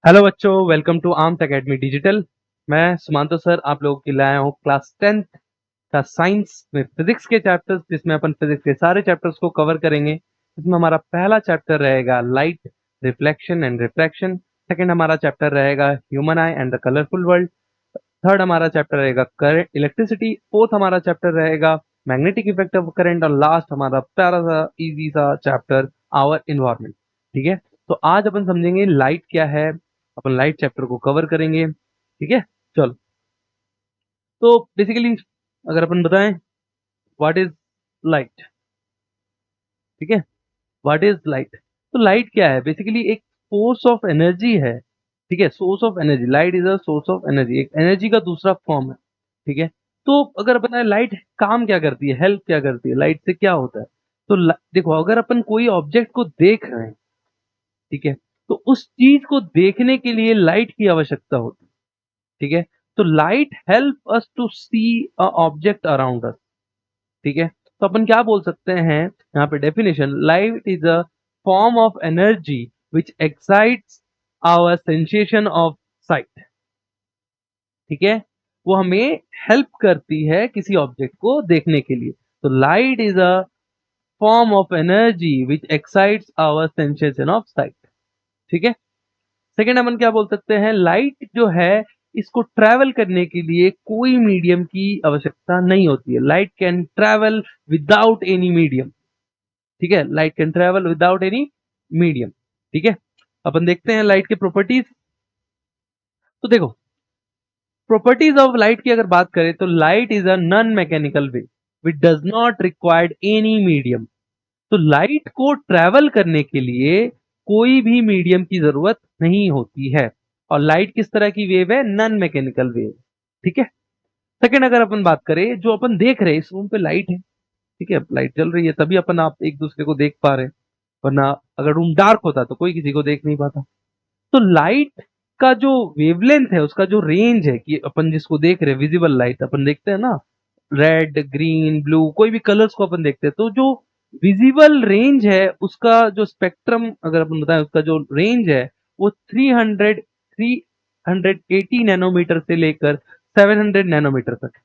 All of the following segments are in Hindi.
हेलो बच्चों, welcome to Arms Academy Digital. मैं सुमांतो सर आप लोगों के लिए आया हूँ क्लास 10th का साइंस में फिजिक्स के चैप्टर्स, जिसमें अपन फिजिक्स के सारे चैप्टर्स को कवर करेंगे। इसमें हमारा पहला चैप्टर रहेगा light, reflection and refraction. Second हमारा चैप्टर रहेगा human I and the colourful world. Third हमारा चैप्टर रहेगा करंट इलेक्ट्रिसिटी। फोर्थ हमारा चैप्टर रहेगा मैग्नेटिक इफेक्ट ऑफ करंट। और लास्ट हमारा प्यारा सा इजी सा चैप्टर आवर इन्वायरमेंट। ठीक है, तो आज अपन समझेंगे लाइट क्या है। अपन लाइट चैप्टर को कवर करेंगे। ठीक है, चलो। तो बेसिकली अगर अपन बताएं व्हाट इज लाइट। ठीक है, व्हाट इज लाइट। तो लाइट क्या है? बेसिकली एक सोर्स ऑफ एनर्जी है। ठीक है, source of energy. Light is a source of energy, एक एनर्जी का दूसरा फॉर्म है। ठीक है, तो अगर अपन लाइट काम क्या करती है, हेल्प क्या करती है, लाइट से क्या होता है। तो देखो, अगर अपन कोई ऑब्जेक्ट को देख रहे हैं, ठीक है, तो उस चीज को देखने के लिए लाइट की आवश्यकता होती है। ठीक है, तो light help us to see a object around us. ठीक है, तो अपन क्या बोल सकते हैं यहाँ पे definition, light is a form of energy which excites our sensation of sight. ठीक है, वो हमें हेल्प करती है किसी ऑब्जेक्ट को देखने के लिए। तो light is a form of energy which excites our sensation of sight. ठीक है, सेकेंड अपन क्या बोल सकते हैं, लाइट जो है इसको ट्रैवल करने के लिए कोई मीडियम की आवश्यकता नहीं होती है। Light can travel without any medium. ठीक है, light can travel without any medium. ठीक है, अपन देखते हैं लाइट के प्रॉपर्टीज। तो देखो, प्रॉपर्टीज ऑफ लाइट की अगर बात करें तो light is a non mechanical way which does not required any medium. तो लाइट को ट्रैवल करने के लिए कोई भी मीडियम की जरूरत नहीं होती है। और लाइट किस तरह की वेव है? Non mechanical wave. ठीक है, सेकंड अगर अपन बात करें, जो अपन देख रहे हैं इस रूम पे लाइट है। ठीक है, लाइट चल रही है तभी अपन आप एक दूसरे को देख पा रहे हैं, वरना अगर रूम डार्क होता तो कोई किसी को देख नहीं पाता। तो लाइट का जो वेवलेंथ है, उसका जो रेंज है, कि अपन जिसको देख रहे हैं, विजिबल लाइट अपन देखते हैं ना, रेड ग्रीन ब्लू कोई भी कलर्स को अपन देखते हैं, तो जो विजिबल रेंज है उसका जो स्पेक्ट्रम अगर अपन बताएं, उसका जो रेंज है वो 380 नैनोमीटर से लेकर 700 नैनोमीटर तक है।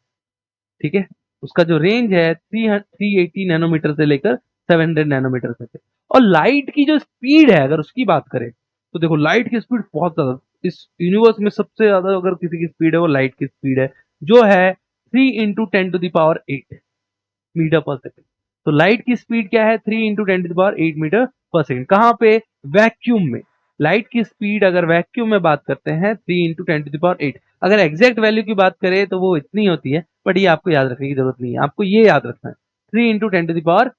ठीक है, उसका जो रेंज है 380 नैनोमीटर से लेकर 700 नैनोमीटर तक है। और लाइट की जो स्पीड है अगर उसकी बात करें, तो देखो लाइट की स्पीड बहुत ज्यादा, इस यूनिवर्स में सबसे ज्यादा अगर किसी की स्पीड है वो लाइट की स्पीड है, जो है 3 × 10⁸ मीटर पर सेकेंड। तो लाइट की स्पीड क्या है? 3 × 10⁸ मीटर पर सेकेंड। कहां पे? वैक्यूम में। लाइट की स्पीड अगर वैक्यूम में बात करते हैं 3 × 10⁸। अगर एग्जैक्ट वैल्यू की बात करें तो वो इतनी होती है, बट ये आपको याद रखने की जरूरत नहीं है, आपको ये याद रखना है 3 × 10⁸।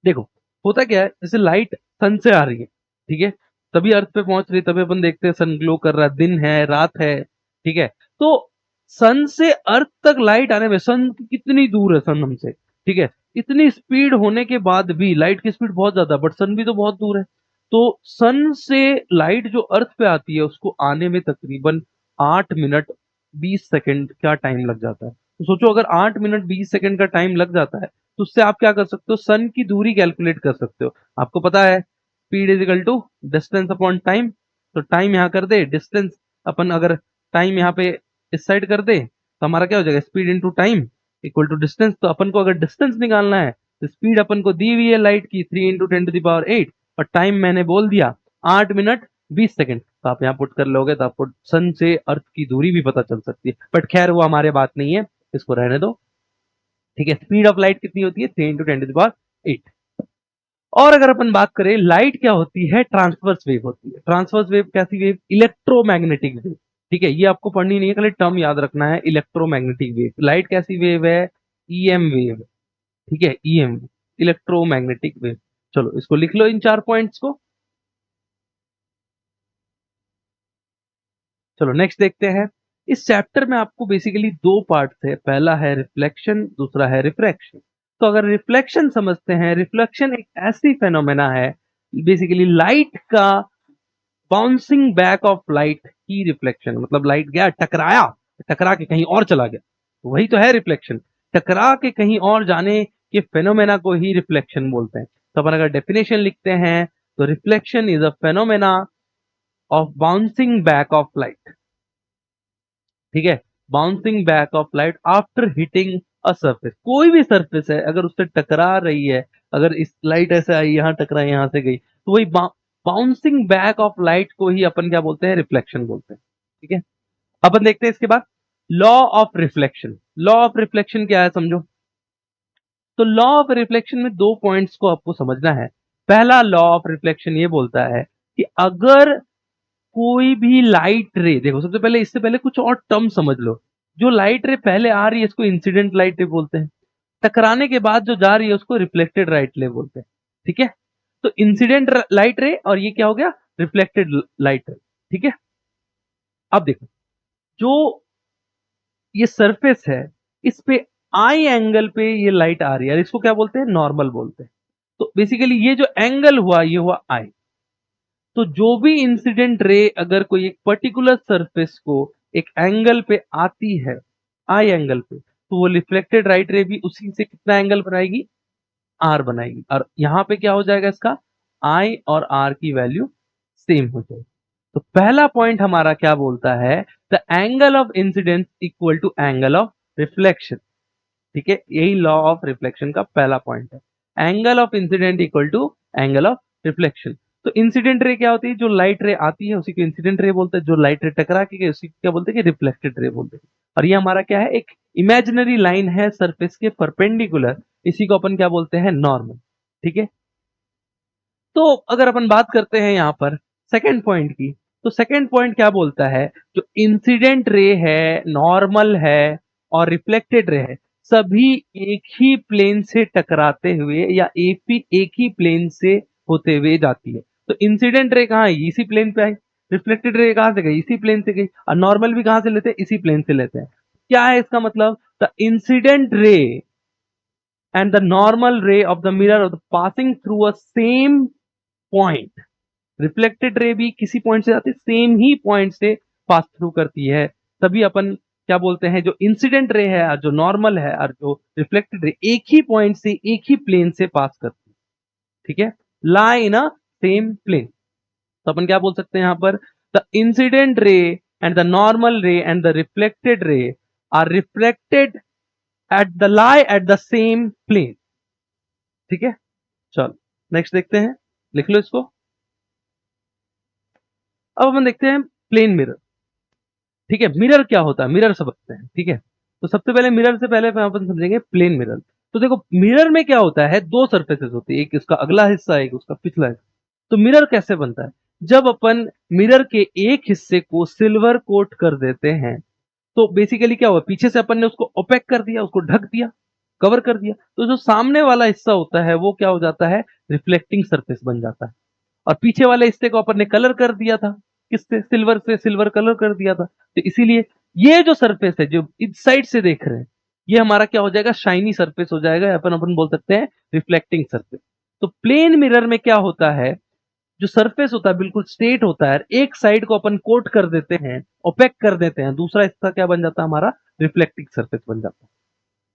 देखो, होता क्या है, जैसे लाइट सन से आ रही है, ठीक है, तभी अर्थ पे पहुंच रही है, तभी अपन देखते हैं सन ग्लो कर रहा है, दिन है रात है। ठीक है, तो सन से अर्थ तक लाइट आने में, सन कितनी दूर है सन हमसे, ठीक है, इतनी स्पीड होने के बाद भी लाइट की स्पीड बहुत ज्यादा, बट सन भी तो बहुत दूर है। तो सन से लाइट जो अर्थ पे आती है उसको आने में तकरीबन 8 मिनट 20 सेकंड का टाइम लग जाता है। तो सोचो, अगर 8 मिनट 20 सेकंड का टाइम लग जाता है, तो उससे आप क्या कर सकते हो, सन की दूरी कैलकुलेट कर सकते हो। आपको पता है speed is equal to distance upon time. तो टाइम यहाँ कर दे, डिस्टेंस अपन अगर टाइम यहाँ पे इस साइड कर दे, तो हमारा क्या हो जाएगा, speed into time equal to distance. तो अपन को अगर डिस्टेंस निकालना है, तो स्पीड अपन को दी हुई है लाइट की 3 × 10⁸, और टाइम मैंने बोल दिया 8 मिनट 20 सेकंड। तो आप यहाँ पुट कर लोगे तो आपको सन से अर्थ की दूरी भी पता चल सकती है, बट खैर वो हमारे बात नहीं है, इसको रहने दो। ठीक है, स्पीड ऑफ लाइट कितनी होती है? 3 × 10⁸। और अगर अपन बात करें लाइट क्या होती है, ट्रांसवर्स वेव होती है। ट्रांसवर्स वेव कैसी वेव? Electromagnetic wave. ठीक है, ये आपको पढ़नी नहीं है, खाली टर्म याद रखना है, इलेक्ट्रोमैग्नेटिक वेव। लाइट कैसी वेव है? EM wave. ठीक है, ईएम, इलेक्ट्रोमैग्नेटिक वेव। चलो इसको लिख लो, इन 4 पॉइंट्स को। चलो नेक्स्ट देखते हैं। इस चैप्टर में आपको बेसिकली दो पार्ट है, पहला है रिफ्लेक्शन, दूसरा है रिफ्रैक्शन। तो अगर रिफ्लेक्शन समझते हैं, रिफ्लेक्शन एक ऐसी फेनोमेना है, बेसिकली लाइट का बाउंसिंग बैक ऑफ लाइट की रिफ्लेक्शन। मतलब लाइट गया, टकराया, टकरा के कहीं और चला गया, तो वही तो है रिफ्लेक्शन। टकरा के कहीं और जाने के फेनोमेना को ही रिफ्लेक्शन बोलते हैं। तो अपन अगर डेफिनेशन लिखते हैं, तो reflection is a phenomena of bouncing back of light. ठीक है, bouncing back of light after hitting a surface. कोई भी सरफेस है अगर उससे टकरा रही है, अगर इस लाइट ऐसे आई यहां टकराई यहां से गई, तो वही बाउंसिंग बैक ऑफ लाइट को ही अपन क्या बोलते हैं, रिफ्लेक्शन बोलते हैं। ठीक है, अपन देखते हैं इसके बाद law of reflection. Law of reflection क्या है समझो। तो लॉ ऑफ रिफ्लेक्शन में दो पॉइंट्स को आपको समझना है। पहला लॉ ऑफ रिफ्लेक्शन ये बोलता है कि अगर कोई भी लाइट रे, देखो सबसे पहले इससे पहले कुछ और टर्म समझ लो। जो लाइट रे पहले आ रही है इसको इंसिडेंट लाइट रे बोलते हैं, टकराने के बाद जो जा रही है उसको रिफ्लेक्टेड लाइट रे बोलते हैं। ठीक है, तो इंसिडेंट लाइट रे और ये क्या हो गया, रिफ्लेक्टेड लाइट रे। ठीक है, अब देखो जो ये सरफेस है इस पे आई एंगल पे ये लाइट आ रही है, इसको क्या बोलते हैं, नॉर्मल बोलते हैं। तो बेसिकली ये जो एंगल हुआ ये हुआ आई। तो जो भी इंसिडेंट रे अगर कोई एक पर्टिकुलर सरफेस को एक एंगल पे आती है, आई एंगल पे, तो वो रिफ्लेक्टेड राइट रे भी उसी से कितना एंगल बनाएगी, आर बनाएगी। और यहां पे क्या हो जाएगा इसका, आई और आर की वैल्यू सेम हो जाएगी। तो पहला पॉइंट हमारा क्या बोलता है, the angle of incidence equal to angle of reflection. ठीक है, यही लॉ ऑफ रिफ्लेक्शन का पहला पॉइंट है, angle of incident equal to angle of reflection. तो इंसिडेंट रे क्या होती है, जो लाइट रे आती है उसी को इंसिडेंट रे बोलते हैं, जो लाइट रे टकरा के गई उसी को क्या बोलते हैं कि रिफ्लेक्टेड रे बोलते हैं। और ये हमारा क्या है, एक इमेजिनरी लाइन है सरफेस के परपेंडिकुलर, इसी को अपन क्या बोलते हैं, नॉर्मल। ठीक है, तो अगर अपन बात करते हैं यहां पर सेकेंड पॉइंट की, तो सेकेंड पॉइंट क्या बोलता है, जो इंसिडेंट रे है, नॉर्मल है और रिफ्लेक्टेड रे है, सभी एक ही प्लेन से टकराते हुए या एक ही प्लेन से होते हुए जाती है। तो इंसिडेंट रे कहाँ है, इसी प्लेन पे आई। रिफ्लेक्टेड रे कहां से गई, इसी प्लेन से गई। और नॉर्मल भी कहां से लेते हैं, इसी प्लेन से लेते हैं। क्या है इसका मतलब, द इंसिडेंट रे and the normal ray of the mirror of the passing through a same point। Reflected ray भी किसी पॉइंट से जाती है, सेम ही पॉइंट से पास थ्रू करती है। तभी अपन क्या बोलते हैं, जो इंसिडेंट रे है और जो नॉर्मल है और जो रिफ्लेक्टेड रे एक ही पॉइंट से एक ही प्लेन से पास करती है। ठीक है, लाई इन अ सेम प्लेन। तो अपन क्या बोल सकते हैं यहां पर, the incident ray and the normal ray and the reflected ray are reflected at the lie at the same plane. ठीक है, चलो नेक्स्ट देखते हैं, लिख लो इसको। अब अपन देखते हैं प्लेन मिरर। ठीक है, मिरर क्या होता है, मिरर समझते हैं। ठीक है, तो सबसे पहले मिरर से पहले अपन समझेंगे प्लेन मिरर। तो देखो मिरर में क्या होता है, दो सरफेसेस होती है, एक इसका अगला हिस्सा एक उसका पिछला हिस्सा। तो मिरर कैसे बनता है, जब अपन मिरर के एक हिस्से को सिल्वर कोट कर देते हैं, तो बेसिकली क्या हुआ, पीछे से अपन ने उसको ओपेक कर दिया, उसको ढक दिया, कवर कर दिया, तो जो सामने वाला हिस्सा होता है वो क्या हो जाता है, रिफ्लेक्टिंग सरफेस बन जाता है। और पीछे वाले हिस्से को अपन ने कलर कर दिया था, किससे, सिल्वर से, सिल्वर कलर कर दिया था। तो इसीलिए ये जो सरफेस है जो इस साइड से देख रहे हैं, ये हमारा क्या हो जाएगा, शाइनी सरफेस हो जाएगा, अपन अपन बोल सकते हैं रिफ्लेक्टिंग सरफेस। तो प्लेन मिरर में क्या होता है, जो सरफेस होता है बिल्कुल स्ट्रेट होता है, एक साइड को अपन कोट कर देते हैं, ओपेक कर देते हैं, दूसरा हिस्सा क्या बन जाता है हमारा, रिफ्लेक्टिंग सरफेस बन जाता है।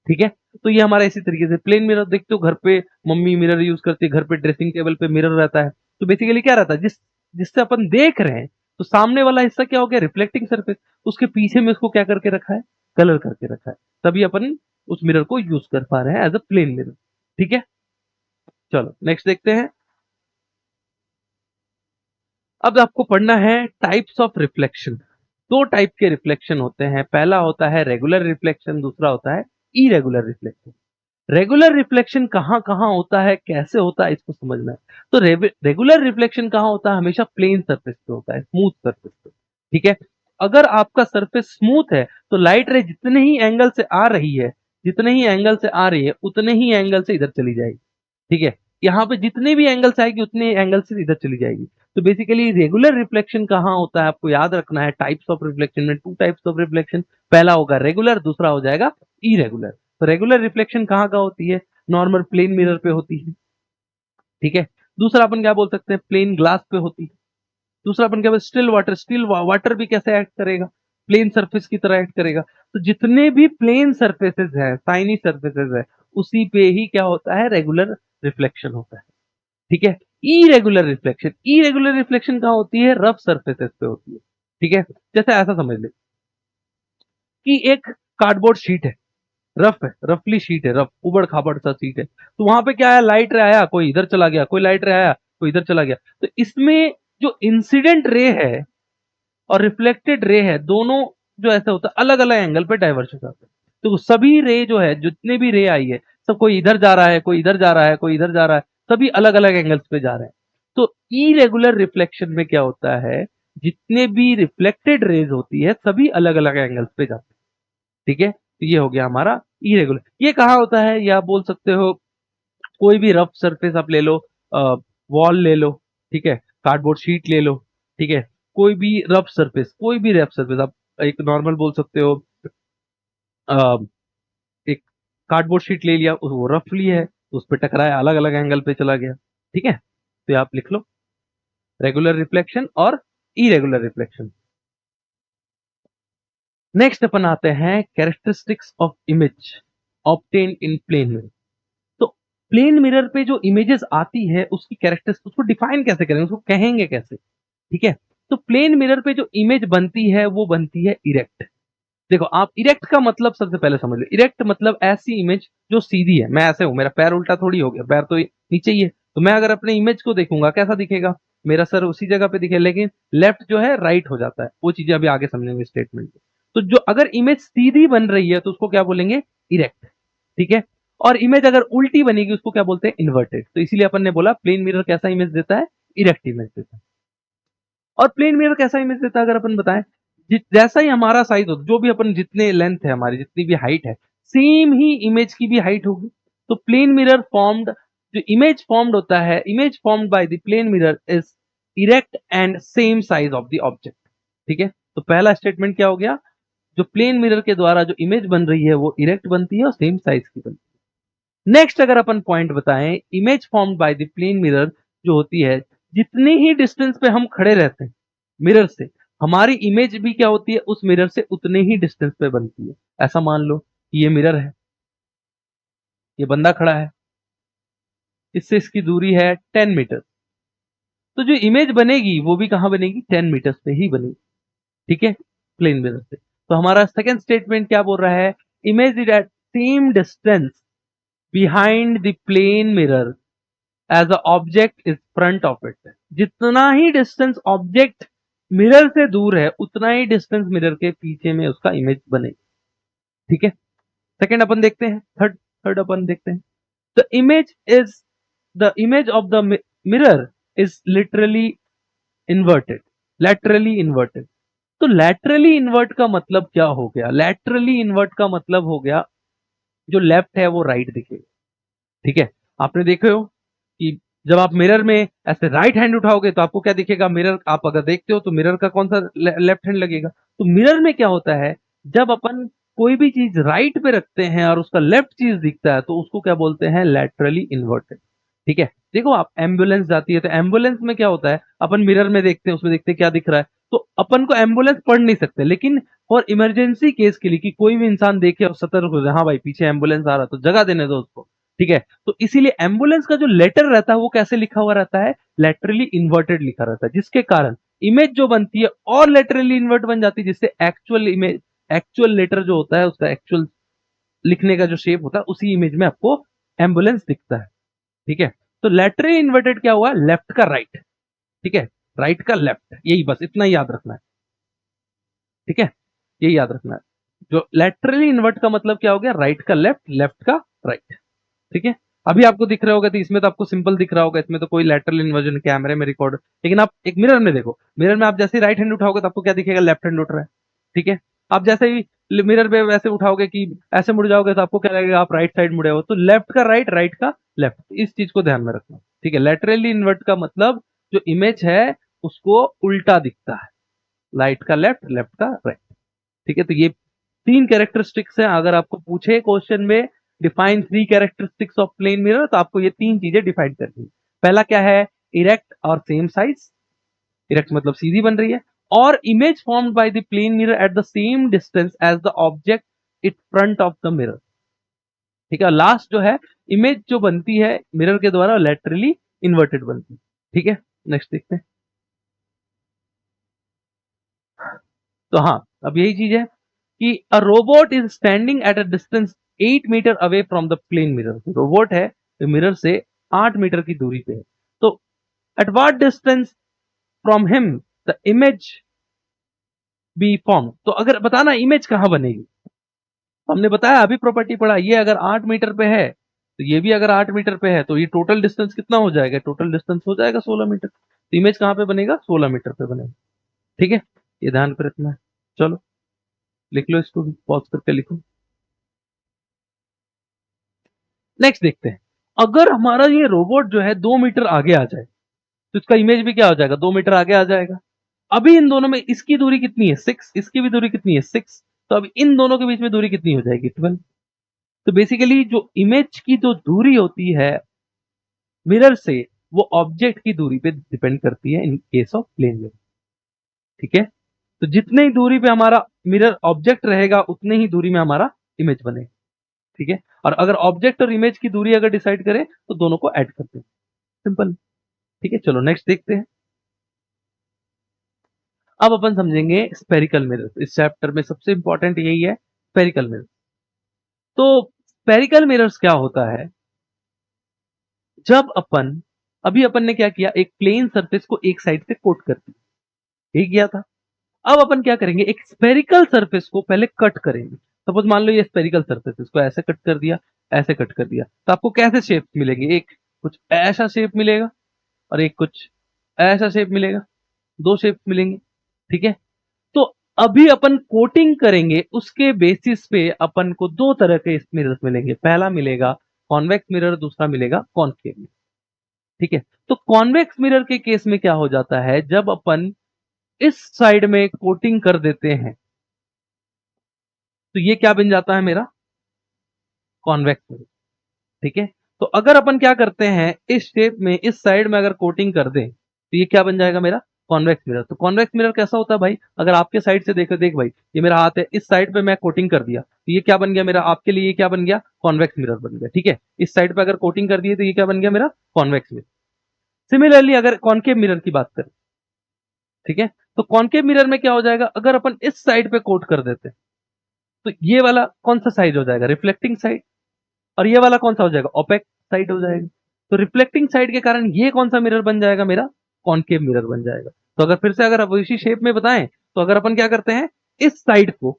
ठीक है, तो ये हमारा इसी तरीके से प्लेन मिरर देखते हो, घर पे मम्मी मिरर यूज करती है, घर पे ड्रेसिंग टेबल पे मिरर रहता है। तो बेसिकली क्या रहता है, जिससे अपन देख रहे हैं, तो सामने वाला हिस्सा क्या हो गया, रिफ्लेक्टिंग सरफेस, उसके पीछे में उसको क्या करके रखा है, कलर करके रखा है। तभी अपन उस मिरर को यूज कर पा रहे हैं एज अ प्लेन मिरर। ठीक है, चलो नेक्स्ट देखते हैं। अब आपको पढ़ना है टाइप्स ऑफ रिफ्लेक्शन। दो टाइप के रिफ्लेक्शन होते हैं, पहला होता है रेगुलर रिफ्लेक्शन, दूसरा होता है इरेगुलर रिफ्लेक्शन। रेगुलर रिफ्लेक्शन कहां कहां होता है, कैसे होता है, इसको समझना है। तो रेगुलर रिफ्लेक्शन कहां होता है, हमेशा प्लेन सरफेस पे होता है, स्मूथ सरफेस पे। ठीक है, अगर आपका सरफेस स्मूथ है तो लाइट रे जितने ही एंगल से आ रही है, जितने ही एंगल से आ रही है उतने ही एंगल से इधर चली जाएगी। ठीक है, यहाँ पे जितने भी एंगल से आएगी उतने एंगल से इधर चली जाएगी। तो बेसिकली रेगुलर रिफ्लेक्शन कहाँ होता है, आपको याद रखना है, टाइप्स ऑफ रिफ्लेक्शन में टू टाइप्स ऑफ रिफ्लेक्शन, पहला होगा रेगुलर, दूसरा हो जाएगा इरेगुलर। तो रेगुलर रिफ्लेक्शन कहाँ का होती है, नॉर्मल प्लेन मिरर पे होती है। ठीक है, दूसरा अपन क्या बोल सकते हैं, प्लेन ग्लास पे होती है। दूसरा अपन क्या बोल, स्टिल वाटर, स्टिल वाटर भी कैसे एक्ट करेगा, प्लेन सरफेस की तरह एक्ट करेगा। तो जितने भी प्लेन सरफेसेस है, शाइनी सरफेसेस है, उसी पे ही क्या होता है, रेगुलर रिफ्लेक्शन होता है। ठीक है, इरेगुलर रिफ्लेक्शन कहाँ होती है? रफ सरफेसेस पे होती है। ठीक है, जैसे ऐसा समझ ले कि एक कार्डबोर्ड शीट है, रफ है, रफली शीट है, रफ उबड़ खाबड़ सा शीट है, तो वहां पे क्या है, लाइट रे आया, कोई इधर चला गया, कोई लाइट रे आया, कोई इधर चला गया, तो इसमें जो इंसिडेंट रे है और रिफ्लेक्टेड रे है, दोनों जो ऐसा होता है अलग अलग एंगल पे डाइवर्ज हो जाते हैं। तो सभी रे जो है, जितने भी रे आई है, सब कोई इधर जा रहा है, कोई इधर जा रहा है, कोई इधर जा रहा है, सभी अलग अलग एंगल्स पे जा रहे हैं। तो इरेगुलर रिफ्लेक्शन में क्या होता है, जितने भी रिफ्लेक्टेड रेज होती है सभी अलग अलग एंगल्स पे जाते हैं। ठीक है, तो ये हो गया हमारा इरेगुलर। ये कहाँ होता है, या बोल सकते हो कोई भी रफ सरफेस आप ले लो, वॉल ले लो, ठीक है, कार्डबोर्ड शीट ले लो, ठीक है, कोई भी रफ सरफेस, कोई भी रफ सरफेस आप एक नॉर्मल बोल सकते हो, अ, एक कार्डबोर्ड शीट ले लिया, वो रफली है, तो उस पर टकराया, अलग अलग एंगल पे चला गया। ठीक है, तो आप लिख लो रेगुलर रिफ्लेक्शन और इरेगुलर रिफ्लेक्शन। नेक्स्ट अपन आते हैं characteristics of image obtained in plane mirror. तो प्लेन मिरर पे जो इमेजेस आती है उसकी कैरेक्टरिस्टिक्स, उसको डिफाइन कैसे करेंगे, उसको कहेंगे कैसे? ठीक है, तो प्लेन मिरर पे जो इमेज बनती है वो बनती है इरेक्ट। देखो, आप इरेक्ट का मतलब सबसे पहले समझ लो। इरेक्ट मतलब ऐसी इमेज जो सीधी है, मैं ऐसे हूं, मेरा पैर उल्टा थोड़ी हो गया, पैर तो नीचे ही है, तो मैं अगर अपने इमेज को देखूंगा कैसा दिखेगा, मेरा सर उसी जगह पे दिखे, लेकिन लेफ्ट जो है राइट हो जाता है। वो चीजें अभी आगे समझेंगे स्टेटमेंट में। तो जो अगर इमेज सीधी बन रही है तो उसको क्या बोलेंगे? इरेक्ट। ठीक है, और इमेज अगर उल्टी बनेगी उसको क्या बोलते हैं? इन्वर्टेड। तो इसीलिए अपन ने बोला प्लेन मिरर कैसा इमेज देता है? इरेक्ट इमेज देता है। और प्लेन मिरर कैसा इमेज देता है अगर अपन बताएं, जैसा ही हमारा साइज हो, जो भी अपन जितने लेंथ है हमारी, जितनी भी हाइट है, सेम ही इमेज की भी हाइट होगी। तो प्लेन मिरर फॉर्म्ड, जो इमेज फॉर्म्ड होता है, image formed by the plane mirror is erect and same size of the object. ठीक है, तो पहला स्टेटमेंट क्या हो गया? जो प्लेन मिरर के द्वारा जो इमेज बन रही है वो इरेक्ट बनती है और सेम साइज की बनती है। नेक्स्ट अगर अपन पॉइंट बताएं, image formed by the plane mirror जो होती है, जितने ही डिस्टेंस पे हम खड़े रहते हैं मिरर से, हमारी इमेज भी क्या होती है? उस मिरर से उतने ही डिस्टेंस पे बनती है। ऐसा मान लो कि ये मिरर है, ये बंदा खड़ा है, इससे इसकी दूरी है 10 मीटर, तो जो इमेज बनेगी वो भी कहां बनेगी? 10 मीटर पे ही बनेगी। ठीक है, प्लेन मिरर से। तो हमारा सेकेंड स्टेटमेंट क्या बोल रहा है? Image is at same distance behind the plane mirror as a object is front of it. जितना ही डिस्टेंस ऑब्जेक्ट मिरर से दूर है उतना ही डिस्टेंस मिरर के पीछे में उसका इमेज बनेगी। ठीक है, सेकंड अपन देखते हैं, थर्ड थर्ड अपन देखते हैं। The image is the image of the mirror is literally inverted, laterally inverted. तो लैटरली इन्वर्ट का मतलब क्या हो गया? लैटरली इन्वर्ट का मतलब हो गया जो लेफ्ट है वो राइट दिखेगा। ठीक है, आपने देखे हो कि जब आप मिरर में ऐसे राइट हैंड उठाओगे तो आपको क्या दिखेगा? मिरर आप अगर देखते हो तो मिरर का कौन सा लेफ्ट हैंड लगेगा। तो मिरर में क्या होता है, जब अपन कोई भी चीज राइट पे रखते हैं और उसका लेफ्ट चीज दिखता है तो उसको क्या बोलते हैं? Laterally inverted. ठीक है, देखो आप एम्बुलेंस जाती है तो एम्बुलेंस में क्या होता है, अपन मिरर में देखते हैं, उसमें देखते हैं क्या दिख रहा है, तो अपन को एम्बुलेंस पढ़ नहीं सकते, लेकिन फॉर इमरजेंसी केस के लिए कि कोई भी इंसान देखे और सतर्क हो जाए, हाँ भाई पीछे एम्बुलेंस आ रहा तो जगह देने दो उसको। ठीक है, तो इसीलिए एम्बुलेंस का जो लेटर रहता है वो कैसे लिखा हुआ रहता है? लैटरली इन्वर्टेड लिखा रहता है, जिसके कारण इमेज जो बनती है और लैटरली इन्वर्ट बन जाती है, जिससे एक्चुअल इमेज, एक्चुअल लेटर जो होता है उसका एक्चुअल लिखने का जो शेप होता है उसी इमेज में आपको एम्बुलेंस दिखता है। ठीक है, तो लैटरली इन्वर्टेड क्या हुआ? लेफ्ट का राइट। ठीक है, राइट का लेफ्ट, यही बस इतना ही याद रखना है। ठीक है, यही याद रखना है। जो लैटरली इन्वर्ट का मतलब क्या हो गया? राइट का लेफ्ट, लेफ्ट का राइट। ठीक है, अभी आपको दिख रहा होगा तो इसमें तो आपको सिंपल दिख रहा होगा, इसमें तो कोई लैटरल इन्वर्जन कैमरे में रिकॉर्ड, लेकिन आप एक मिरर में देखो, मिरर में आप जैसे ही राइट हैंड उठाओगे तो आपको क्या दिखेगा? लेफ्ट हैंड उठ रहा है। ठीक है, आप जैसे ही मिरर पे वैसे उठाओगे कि ऐसे मुड़ जाओगे तो आपको क्या लगेगा? आप राइट साइड मुड़े हो। तो लेफ्ट का राइट, राइट का लेफ्ट, इस चीज को ध्यान में रखना। ठीक है, लैटरली इन्वर्ट का मतलब जो इमेज है उसको उल्टा दिखता है, राइट का लेफ्ट, लेफ्ट का राइट। ठीक है, तो ये तीन कैरेक्टरिस्टिक्स हैं। अगर आपको पूछे क्वेश्चन में define three characteristics of plane mirror, तो आपको ये तीन चीजें डिफाइन करनी है। पहला क्या है? इरेक्ट और सेम साइज। इरेक्ट मतलब सीधी बन रही है, और image formed by the plane mirror at the same distance as the object in front of the mirror. ठीक है, लास्ट जो है, इमेज जो बनती है मिरर के द्वारा लेटरली इन्वर्टेड बनती है। ठीक है, नेक्स्ट देखते हैं। तो हाँ, अब यही चीज है कि a robot is standing at a distance 8 metre away from the plane mirror. Robot है जो मिरर से 8 मीटर की दूरी पे है। तो at what distance from him the image be form. तो अगर बताना इमेज कहां बनेगी। हमने बताया अभी प्रॉपर्टी पढ़ा, ये अगर 8 मीटर पे है तो ये भी अगर 8 मीटर पे है, तो ये टोटल डिस्टेंस कितना हो जाएगा, टोटल डिस्टेंस हो जाएगा 16 मीटर। तो इमेज कहां पे बनेगा, 16 मीटर पे बनेगा। ठीक है, ये ध्यान पे रखना है। चलो लिख लो, इसको भी पॉज करके लिखो। नेक्स्ट देखते हैं, अगर हमारा ये रोबोट जो है 2 मीटर आगे आ जाए तो इसका इमेज भी क्या हो जाएगा, 2 मीटर आगे आ जाएगा। अभी इन दोनों में इसकी दूरी कितनी है, 6, इसकी भी दूरी कितनी है, 6। तो अब इन दोनों के बीच में दूरी कितनी हो जाएगी, 12। तो बेसिकली जो इमेज की जो दूरी होती है मिरर से, वो ऑब्जेक्ट की दूरी पे डिपेंड करती है in case of plane mirror. ठीक है, तो जितने ही दूरी पे हमारा मिरर ऑब्जेक्ट रहेगा उतने ही दूरी में हमारा इमेज बनेगा। ठीक है, और अगर ऑब्जेक्ट और इमेज की दूरी अगर डिसाइड करें तो दोनों को ऐड करते हैं, सिंपल। ठीक है, चलो नेक्स्ट देखते हैं। अब अपन समझेंगे स्पेरिकल मिरर। इस चैप्टर में सबसे इंपॉर्टेंट यही है, स्पेरिकल मिरर। तो स्पेरिकल मिरर्स क्या होता है, जब अपन, अभी अपन ने क्या किया, एक प्लेन सरफेस को एक साइड से कोट कर दिया, ठीक किया था। अब अपन क्या करेंगे, एक स्पेरिकल सरफेस को पहले कट करेंगे। सपोज मान लो ये स्पेरिकल सरफेस, इसको ऐसे कट कर दिया, ऐसे कट कर दिया, तो आपको कैसे शेप मिलेंगे, एक कुछ ऐसा शेप मिलेगा और एक कुछ ऐसा शेप मिलेगा, दो शेप मिलेंगे। ठीक है, तो अभी अपन कोटिंग करेंगे, उसके बेसिस पे अपन को दो तरह के मिरर्स मिलेंगे। पहला मिलेगा कॉन्वेक्स मिरर, दूसरा मिलेगा कॉनकेव मिरर। ठीक है, तो कॉन्वेक्स मिरर के केस में क्या हो जाता है, जब अपन इस साइड में कोटिंग कर देते हैं तो ये क्या बन जाता है मेरा, कॉन्वेक्स मिरर। ठीक है, तो अगर अपन क्या करते हैं, इस शेप में इस साइड में अगर कोटिंग कर दें तो ये क्या बन जाएगा मेरा, कॉन्वेक्स मिरर। तो कॉन्वेक्स मिरर कैसा होता है भाई, अगर आपके साइड से देखो, देख भाई ये मेरा हाथ है, इस साइड पे मैं कोटिंग कर दिया तो ये क्या बन गया मेरा, आपके लिए ये क्या बन गया, कॉन्वेक्स मिरर बन गया। ठीक है, इस साइड पे अगर कोटिंग कर दिए तो ये क्या बन गया मेरा, कॉन्वेक्स मिरर। सिमिलरली अगर कॉनकेव मिरर की बात करें, ठीक है, तो कॉनकेव मिरर में क्या हो जाएगा, अगर अपन इस साइड पे कोट कर देते हैं तो ये वाला कौन सा साइड हो जाएगा, रिफ्लेक्टिंग साइड, और ये वाला कौन सा हो जाएगा, ओपेक साइड हो जाएगा। तो रिफ्लेक्टिंग साइड के कारण ये कौन सा मिरर बन जाएगा मेरा, कॉनकेव मिरर बन जाएगा। तो अगर फिर से अगर आप इसी शेप में बताएं, तो अगर अपन क्या करते हैं, इस साइड को,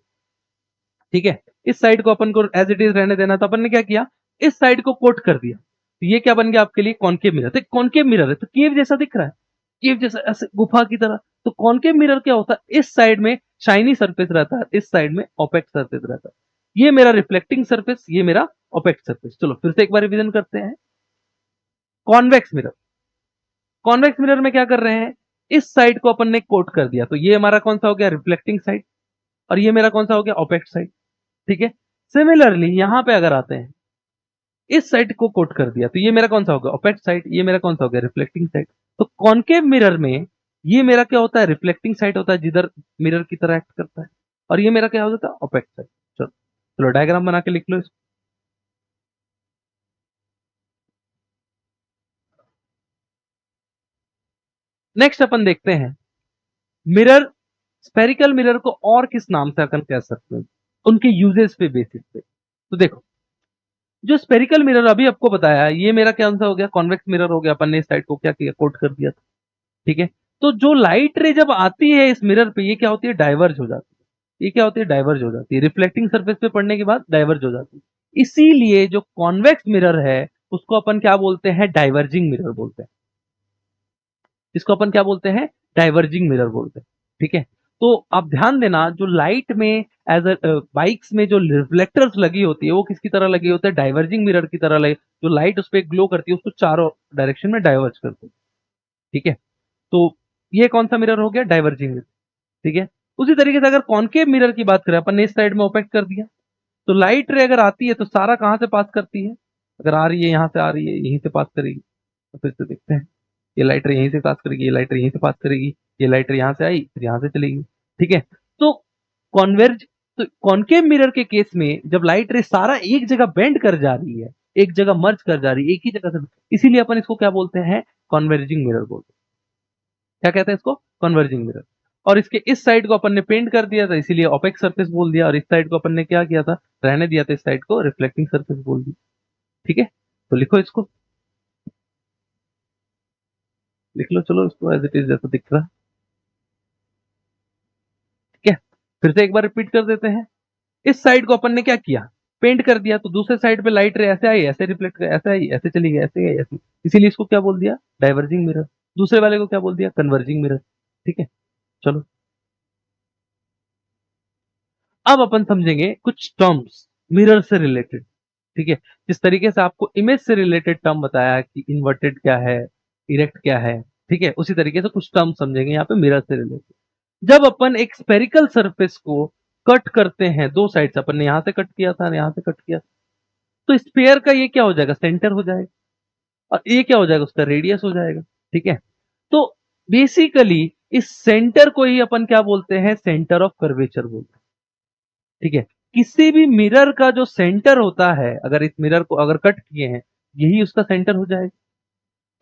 ठीक है, इस साइड को अपन को एज इट इज रहने देना, तो अपन ने क्या किया, इस साइड को कोट कर दिया, तो ये क्या बन गया आपके लिए, कॉनकेव मिरर। तो कॉनकेव मिरर है तो केव जैसा दिख रहा है, केव जैसा, ऐसे गुफा की तरह। तो कॉनकेव मिरर क्या होता है, इस साइड में शाइनी सरफेस रहता है, इस साइड में ओपेक सरफेस रहता है। ये मेरा रिफ्लेक्टिंग सरफेस, ये मेरा ओपेक सरफेस। चलो फिर से एक बार रिवीजन करते हैं। कॉन्वेक्स मिरर, कॉन्वेक्स मिरर में क्या कर रहे हैं, इस साइड को अपन ने कोट कर दिया, तो ये हमारा कौन सा हो गया, रिफ्लेक्टिंग साइड, और ये मेरा कौन सा हो गया, ओपेक साइड। ठीक है, सिमिलरली यहां पे अगर आते हैं, इस साइड को कोट कर दिया तो ये मेरा कौन सा हो गया, ओपेक साइड, ये मेरा कौन सा हो गया, रिफ्लेक्टिंग साइड। तो कॉनकेव मिरर में ये मेरा क्या होता है, रिफ्लेक्टिंग साइड होता है, जिधर मिरर की तरह एक्ट करता है, और ये मेरा क्या हो जाता है, ओपेक साइड। चलो चलो डायग्राम बना के लिख लो इसको। नेक्स्ट अपन देखते हैं मिरर, स्पेरिकल मिरर को और किस नाम से अपन कह सकते हैं, उनके यूजेस पे बेसिस पे। तो देखो, जो स्पेरिकल मिरर अभी आपको बताया, ये मेरा क्या आंसर हो गया, कॉन्वेक्स मिरर हो गया, अपन ने इस साइड को क्या किया, कोट कर दिया था। ठीक है, तो जो लाइट रे जब आती है इस मिरर पे, ये क्या होती है, डाइवर्ज हो जाती है। ये क्या होती है, डाइवर्ज हो जाती है, रिफ्लेक्टिंग सरफेस पे पड़ने के बाद डाइवर्ज हो जाती है। इसीलिए जो कॉन्वेक्स मिरर है उसको अपन क्या बोलते हैं, डाइवर्जिंग मिरर बोलते हैं। इसको अपन क्या बोलते हैं, डाइवर्जिंग मिरर बोलते हैं। ठीक है, तो आप ध्यान देना, जो लाइट में एज बाइक्स में जो रिफ्लेक्टर्स लगी होती है वो किसकी तरह लगी होती है, डाइवर्जिंग मिरर की तरह लगी। जो लाइट उस पर ग्लो करती है उसको चारों डायरेक्शन में डाइवर्ज करती है। ठीक है, तो ये कौन सा मिरर हो गया, डाइवर्जिंग मिरर। ठीक है, उसी तरीके से अगर कॉनकेव मिरर की बात करें, अपन ने इस साइड में ओपेक कर दिया, तो लाइट रे अगर आती है तो सारा कहां से पास करती है, अगर आ रही है यहां से आ रही है, यहीं से पास करेगी। तो फिर से देखते हैं, ये लाइटर यहीं से पास करेगी, ये लाइटर यहीं से पास करेगी, ये लाइटर यहां से आई फिर यहां से चलेगी। ठीक है, तो कॉन्वर्ज, तो कॉनकेव मिरर के केस में जब लाइट रे सारा एक जगह बेंड कर जा रही है, एक जगह मर्ज कर जा रही है, एक ही जगह से, इसीलिए अपन इसको क्या बोलते हैं, कॉन्वर्जिंग मिरर बोलते हैं। क्या कहते हैं इसको? Converging mirror. और इसके इस साइड को अपन ने पेंट कर दिया था, इसीलिए ओपेक सरफेस बोल दिया, और इस साइड को अपन ने क्या किया था, रहने दिया था, इस साइड को रिफ्लेक्टिंग सरफेस बोल दिया। ठीक है, तो लिखो इसको, लिख लो, चलो इसको एज इट इज जैसा दिख रहा। ठीक है, फिर से एक बार रिपीट कर देते हैं। इस साइड को अपन ने क्या किया, पेंट कर दिया, तो दूसरे साइड पे लाइट रे ऐसे आई, ऐसे रिफ्लेक्ट कर, ऐसे आई, ऐसे चली गई, ऐसे आई, ऐसे, इसीलिए इसको क्या बोल दिया, डाइवर्जिंग मिरर। दूसरे वाले को क्या बोल दिया, कन्वर्जिंग मिरर। ठीक है, चलो अब अपन समझेंगे कुछ टर्म्स मिरर से रिलेटेड। ठीक है, जिस तरीके से आपको इमेज से रिलेटेड टर्म बताया कि इन्वर्टेड क्या है, इरेक्ट क्या है, ठीक है, उसी तरीके से कुछ टर्म समझेंगे यहाँ पे मिरर से रिलेटेड। जब अपन एक स्पेरिकल सरफेस को कट करते हैं, दो साइड से, अपन ने यहां से कट किया था, यहां से कट किया, तो स्पेयर का ये क्या हो जाएगा, सेंटर हो जाएगा, और ये क्या हो जाएगा, उसका रेडियस हो जाएगा। ठीक है, तो बेसिकली इस सेंटर को ही अपन क्या बोलते हैं, सेंटर ऑफ कर्वेचर बोलते हैं। ठीक है, किसी भी मिरर का जो सेंटर होता है, अगर इस मिरर को अगर कट किए हैं, यही उसका सेंटर हो जाएगा।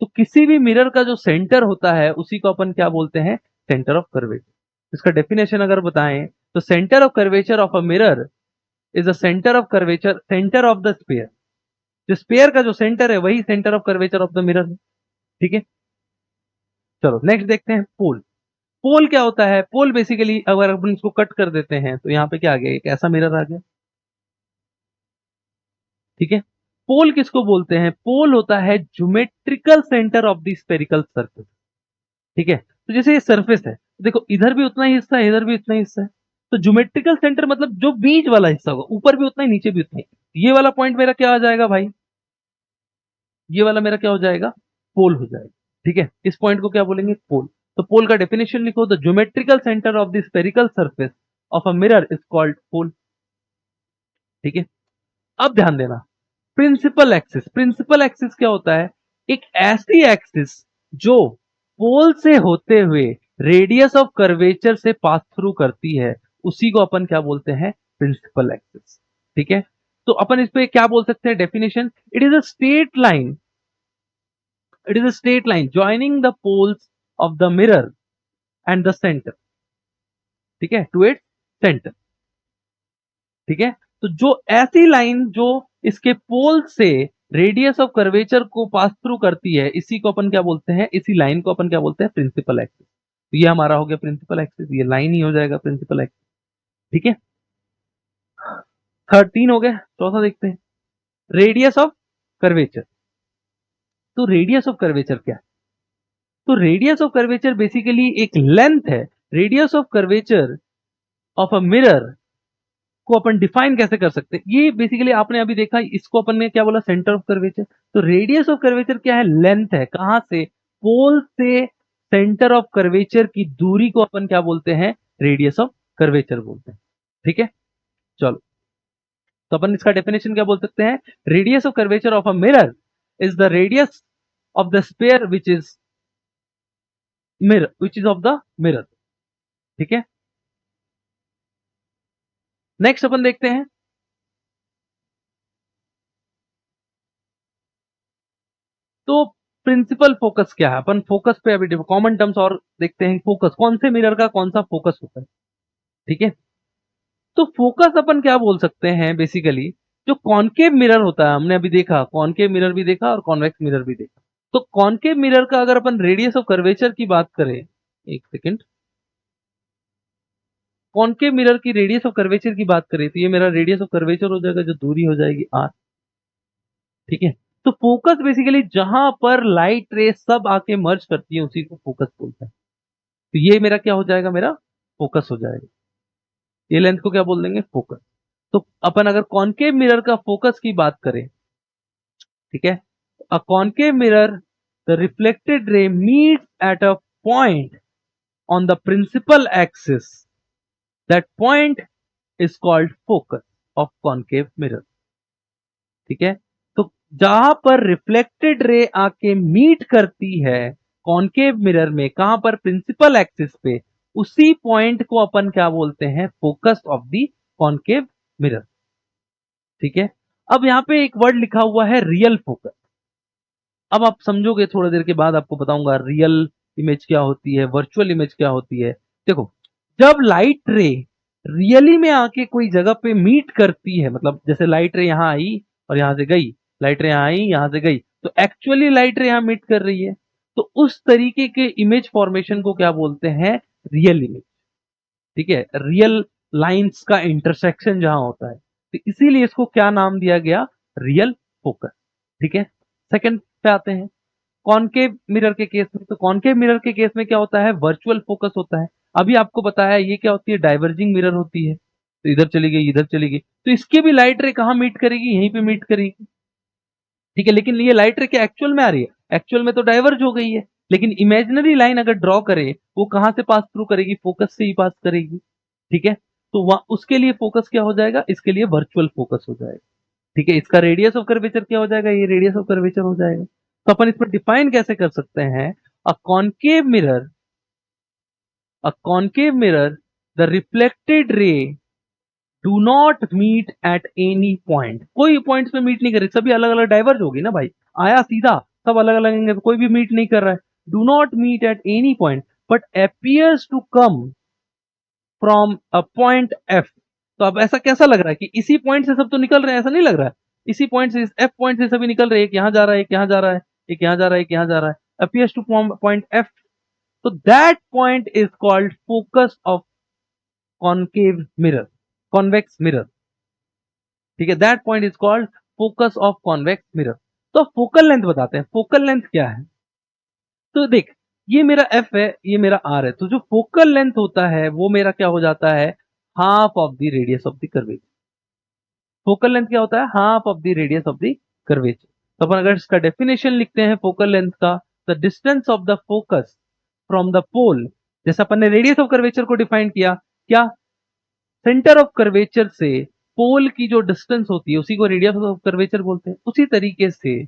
तो किसी भी मिरर का जो सेंटर होता है उसी को अपन क्या बोलते हैं, सेंटर ऑफ कर्वेचर। इसका डेफिनेशन अगर बताएं तो centre of curvature of a mirror is the centre of curvature, centre of the sphere. जो स्फीयर का जो सेंटर है वही centre of curvature of the mirror है। ठीक है, चलो नेक्स्ट देखते हैं, पोल। पोल क्या होता है, पोल बेसिकली अगर अपन इसको कट कर देते हैं तो यहाँ पे क्या आ गया, एक ऐसा मिरर आ गया। ठीक है, पोल किसको बोलते हैं, पोल होता है geometrical centre of the spherical surface. ठीक है, तो जैसे ये सरफेस है, देखो इधर भी उतना ही हिस्सा है, इधर भी उतना ही हिस्सा है, तो ज्योमेट्रिकल सेंटर मतलब जो बीच वाला हिस्सा होगा, ऊपर भी उतना ही, नीचे भी उतना ही। ये वाला पॉइंट मेरा क्या आ जाएगा भाई, ये वाला मेरा क्या हो जाएगा, पोल हो जाएगा। ठीक है, इस पॉइंट को क्या बोलेंगे, पोल। तो पोल का डेफिनेशन लिखो, the geometrical centre of the spherical surface of a mirror is called pole. ठीक है, अब ध्यान देना, प्रिंसिपल एक्सिस। प्रिंसिपल एक्सिस क्या होता है, एक ऐसी एक्सिस जो पोल से होते हुए रेडियस ऑफ कर्वेचर से पास थ्रू करती है, उसी को अपन क्या बोलते हैं, प्रिंसिपल एक्सिस। ठीक है, तो अपन इस पे क्या बोल सकते हैं, definition, it is a straight line, it is a straight line joining the poles of the mirror and the centre. ठीक है, टू इट्स सेंटर। ठीक है, तो जो ऐसी लाइन जो इसके पोल से रेडियस ऑफ कर्वेचर को पास थ्रू करती है, इसी को अपन क्या बोलते हैं, इसी लाइन को अपन क्या बोलते हैं, प्रिंसिपल एक्सिस। तो ये हमारा हो गया प्रिंसिपल एक्सिस, ये लाइन ही हो जाएगा प्रिंसिपल एक्सिस। ठीक है, थर्ड तीन हो गए, चौथा देखते हैं, रेडियस ऑफ कर्वेचर। तो रेडियस ऑफ कर्वेचर क्या है, तो रेडियस ऑफ कर्वेचर बेसिकली एक लेंथ है। Radius of curvature of a mirror को अपन डिफाइन कैसे कर सकते हैं, ये बेसिकली आपने अभी देखा, इसको अपन ने क्या बोला, सेंटर ऑफ कर्वेचर। तो रेडियस ऑफ कर्वेचर क्या है, लेंथ है, कहां से, पोल से सेंटर ऑफ कर्वेचर की दूरी को अपन क्या बोलते हैं, रेडियस ऑफ कर्वेचर बोलते हैं। ठीक है, चलो, तो अपन इसका डेफिनेशन क्या बोल सकते हैं, radius of curvature of a mirror is the radius of the sphere which is of the mirror. ठीक है, नेक्स्ट अपन देखते हैं, तो प्रिंसिपल फोकस क्या है, अपन फोकस पे अभी कॉमन टर्म्स और देखते हैं, फोकस कौन से मिरर का कौन सा फोकस होता है। ठीक है, तो फोकस अपन क्या बोल सकते हैं, बेसिकली जो कॉनकेव मिरर होता है, हमने अभी देखा कॉनकेव मिरर भी देखा और कॉन्वेक्स मिरर भी देखा। तो कॉनकेव मिरर का अगर अपन रेडियस ऑफ कर्वेचर की बात करें, एक सेकेंड, कॉनकेव मिरर की रेडियस ऑफ कर्वेचर की बात करें, तो ये मेरा रेडियस ऑफ कर्वेचर हो जाएगा, जो दूरी हो जाएगी आर। ठीक है, तो फोकस बेसिकली जहां पर लाइट रे सब आके मर्ज करती है, उसी को फोकस बोलते हैं। तो ये मेरा क्या हो जाएगा, मेरा फोकस हो जाएगा, ये लेंथ को क्या बोल देंगे, फोकस। तो अपन अगर कॉनकेव मिरर का फोकस की बात करें, ठीक है, a concave mirror, the reflected ray meets at a point on the principal axis, that point is called focus of concave mirror. ठीक है, तो जहां पर रिफ्लेक्टेड रे आके मीट करती है कॉनकेव मिरर में, कहां पर, प्रिंसिपल एक्सिस पे, उसी पॉइंट को अपन क्या बोलते हैं, focus of the concave mirror. ठीक है, अब यहां पे एक वर्ड लिखा हुआ है, रियल फोकस। अब आप समझोगे, थोड़ी देर के बाद आपको बताऊंगा रियल इमेज क्या होती है, वर्चुअल इमेज क्या होती है। देखो, जब लाइट रे रियली में आके कोई जगह पे मीट करती है, मतलब जैसे लाइट रे यहाँ आई और यहां से गई, लाइट रे यहाँ आई यहां से गई, तो एक्चुअली लाइट रे यहाँ मीट कर रही है, तो उस तरीके के इमेज फॉर्मेशन को क्या बोलते हैं, रियल इमेज। ठीक है, रियल लाइंस का इंटरसेक्शन जहां होता है, तो इसीलिए इसको क्या नाम दिया गया, रियल फोकस। ठीक है, सेकंड पे आते हैं, कॉनकेव मिरर के केस में। तो कॉनकेव मिरर के केस में क्या होता है, वर्चुअल फोकस होता है। अभी आपको बताया ये क्या होती है, डाइवर्जिंग मिरर होती है, तो इधर चली गई इधर चली गई, तो इसके भी लाइट रे कहां मीट करेगी, यहीं पे मीट करेगी। ठीक है, लेकिन ये लाइट रे क्या एक्चुअल में आ रही है, एक्चुअल में तो डाइवर्ज हो गई है, लेकिन इमेजिनरी लाइन अगर ड्रॉ करे वो कहां से पास थ्रू करेगी, फोकस से ही पास करेगी। ठीक है, तो वह उसके लिए फोकस क्या हो जाएगा, इसके लिए वर्चुअल फोकस हो जाएगा। ठीक है, इसका रेडियस ऑफ कर्वेचर क्या हो जाएगा, ये रेडियस ऑफ कर्वेचर हो जाएगा। तो अपन इसमें डिफाइन कैसे कर सकते हैं, a concave mirror, a concave mirror, the reflected ray do not meet at any point. कोई पॉइंट पे मीट नहीं कर रही, सभी अलग अलग डाइवर्ज होगी ना भाई, आया सीधा, सब अलग अलग एंगल, कोई भी मीट नहीं कर रहा है। Do not meet at any point but appears to come from a point F. तो अब ऐसा कैसा लग रहा है कि इसी पॉइंट से सब तो निकल रहे हैं, ऐसा नहीं लग रहा है, इसी पॉइंट से, एफ पॉइंट से सभी निकल रहे हैं, एक यहां जा रहा है, एक यहां जा रहा है, एक यहां जा रहा है, एक यहां जा रहा है, appears to form point F. तो that point is called focus of concave mirror, convex mirror. ठीक है, that point is called focus of convex mirror. तो फोकल लेंथ बताते हैं, फोकल लेंथ क्या है। तो देख, ये मेरा एफ है, ये मेरा आर है, तो जो फोकल लेंथ होता है वो मेरा क्या हो जाता है, half of the radius of the curvature. Focal length क्या होता है, half of the radius of the curvature. तो अपन अगर इसका डेफिनेशन लिखते हैं फोकल लेंथ का, the distance of the focus from the pole, जैसा अपन ने रेडियस ऑफ कर्वेचर को डिफाइन किया, क्या, सेंटर ऑफ कर्वेचर से पोल की जो डिस्टेंस होती है उसी को रेडियस ऑफ कर्वेचर बोलते हैं। उसी तरीके से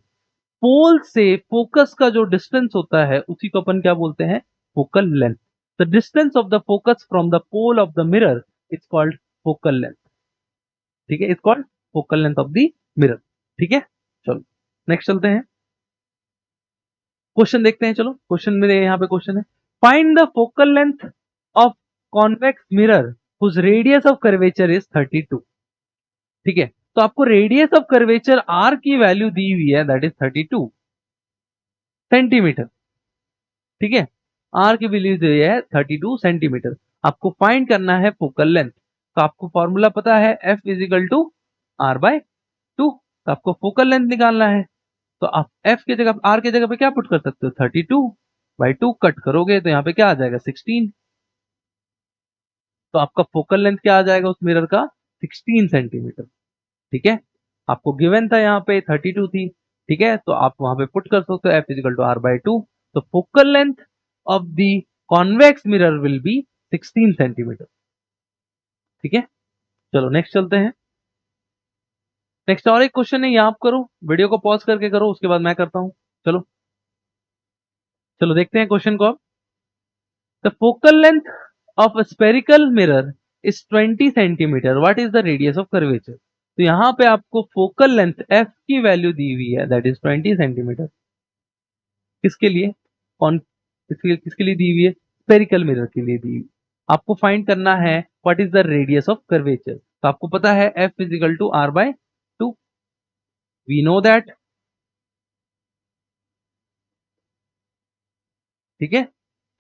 पोल से फोकस का जो डिस्टेंस होता है उसी को अपन क्या बोलते हैं, focal length. The distance of the focus from the pole of the mirror is called focal length. ठीक है, is called focal length of the mirror. ठीक है, चलो नेक्स्ट चलते हैं, क्वेश्चन देखते हैं। चलो क्वेश्चन मेरे यहाँ पे क्वेश्चन है, find the focal length of convex mirror whose radius of curvature is 32। ठीक है, तो आपको रेडियस ऑफ कर्वेचर आर की वैल्यू दी हुई है, दैट इज 32 सेंटीमीटर। ठीक है, आर की वैल्यू दी है 32 सेंटीमीटर। आपको फाइंड करना है फोकल लेंथ, तो आपको फॉर्मूला पता है, F is equal to R by 2। तो आपको फोकल लेंथ निकालना है, तो आप एफ के जगह, आर के जगह पे क्या पुट कर सकते हो, 32/2 कट करोगे तो यहाँ पे क्या आ जाएगा, 16। तो आपका फोकल लेंथ क्या आ जाएगा उस मिरर का, 16 सेंटीमीटर। ठीक है, आपको गिवन था यहाँ पे 32 थी। ठीक है, तो आप वहां पे पुट कर सकते हो, F is equal to R by 2। तो focal length of the convex mirror will be 16 centimetre. ठीक है, चलो नेक्स्ट चलते हैं। नेक्स्ट और एक क्वेश्चन है, ये आप करो, वीडियो को पॉज करके करो, उसके बाद मैं करता हूं। चलो चलो देखते हैं क्वेश्चन को अब। The focal length of a spherical mirror is 20 centimetre, what is the radius of curvature. तो यहां पे आपको फोकल लेंथ एफ की वैल्यू दी हुई है, दैट इज 20 सेंटीमीटर। किसके लिए, कौन, किसके लिए दी हुई है, स्पेरिकल मिरर के लिए दी हुई। आपको फाइंड करना है what is the radius of curvature. तो आपको पता है F is equal to R by 2, we know that. ठीक है,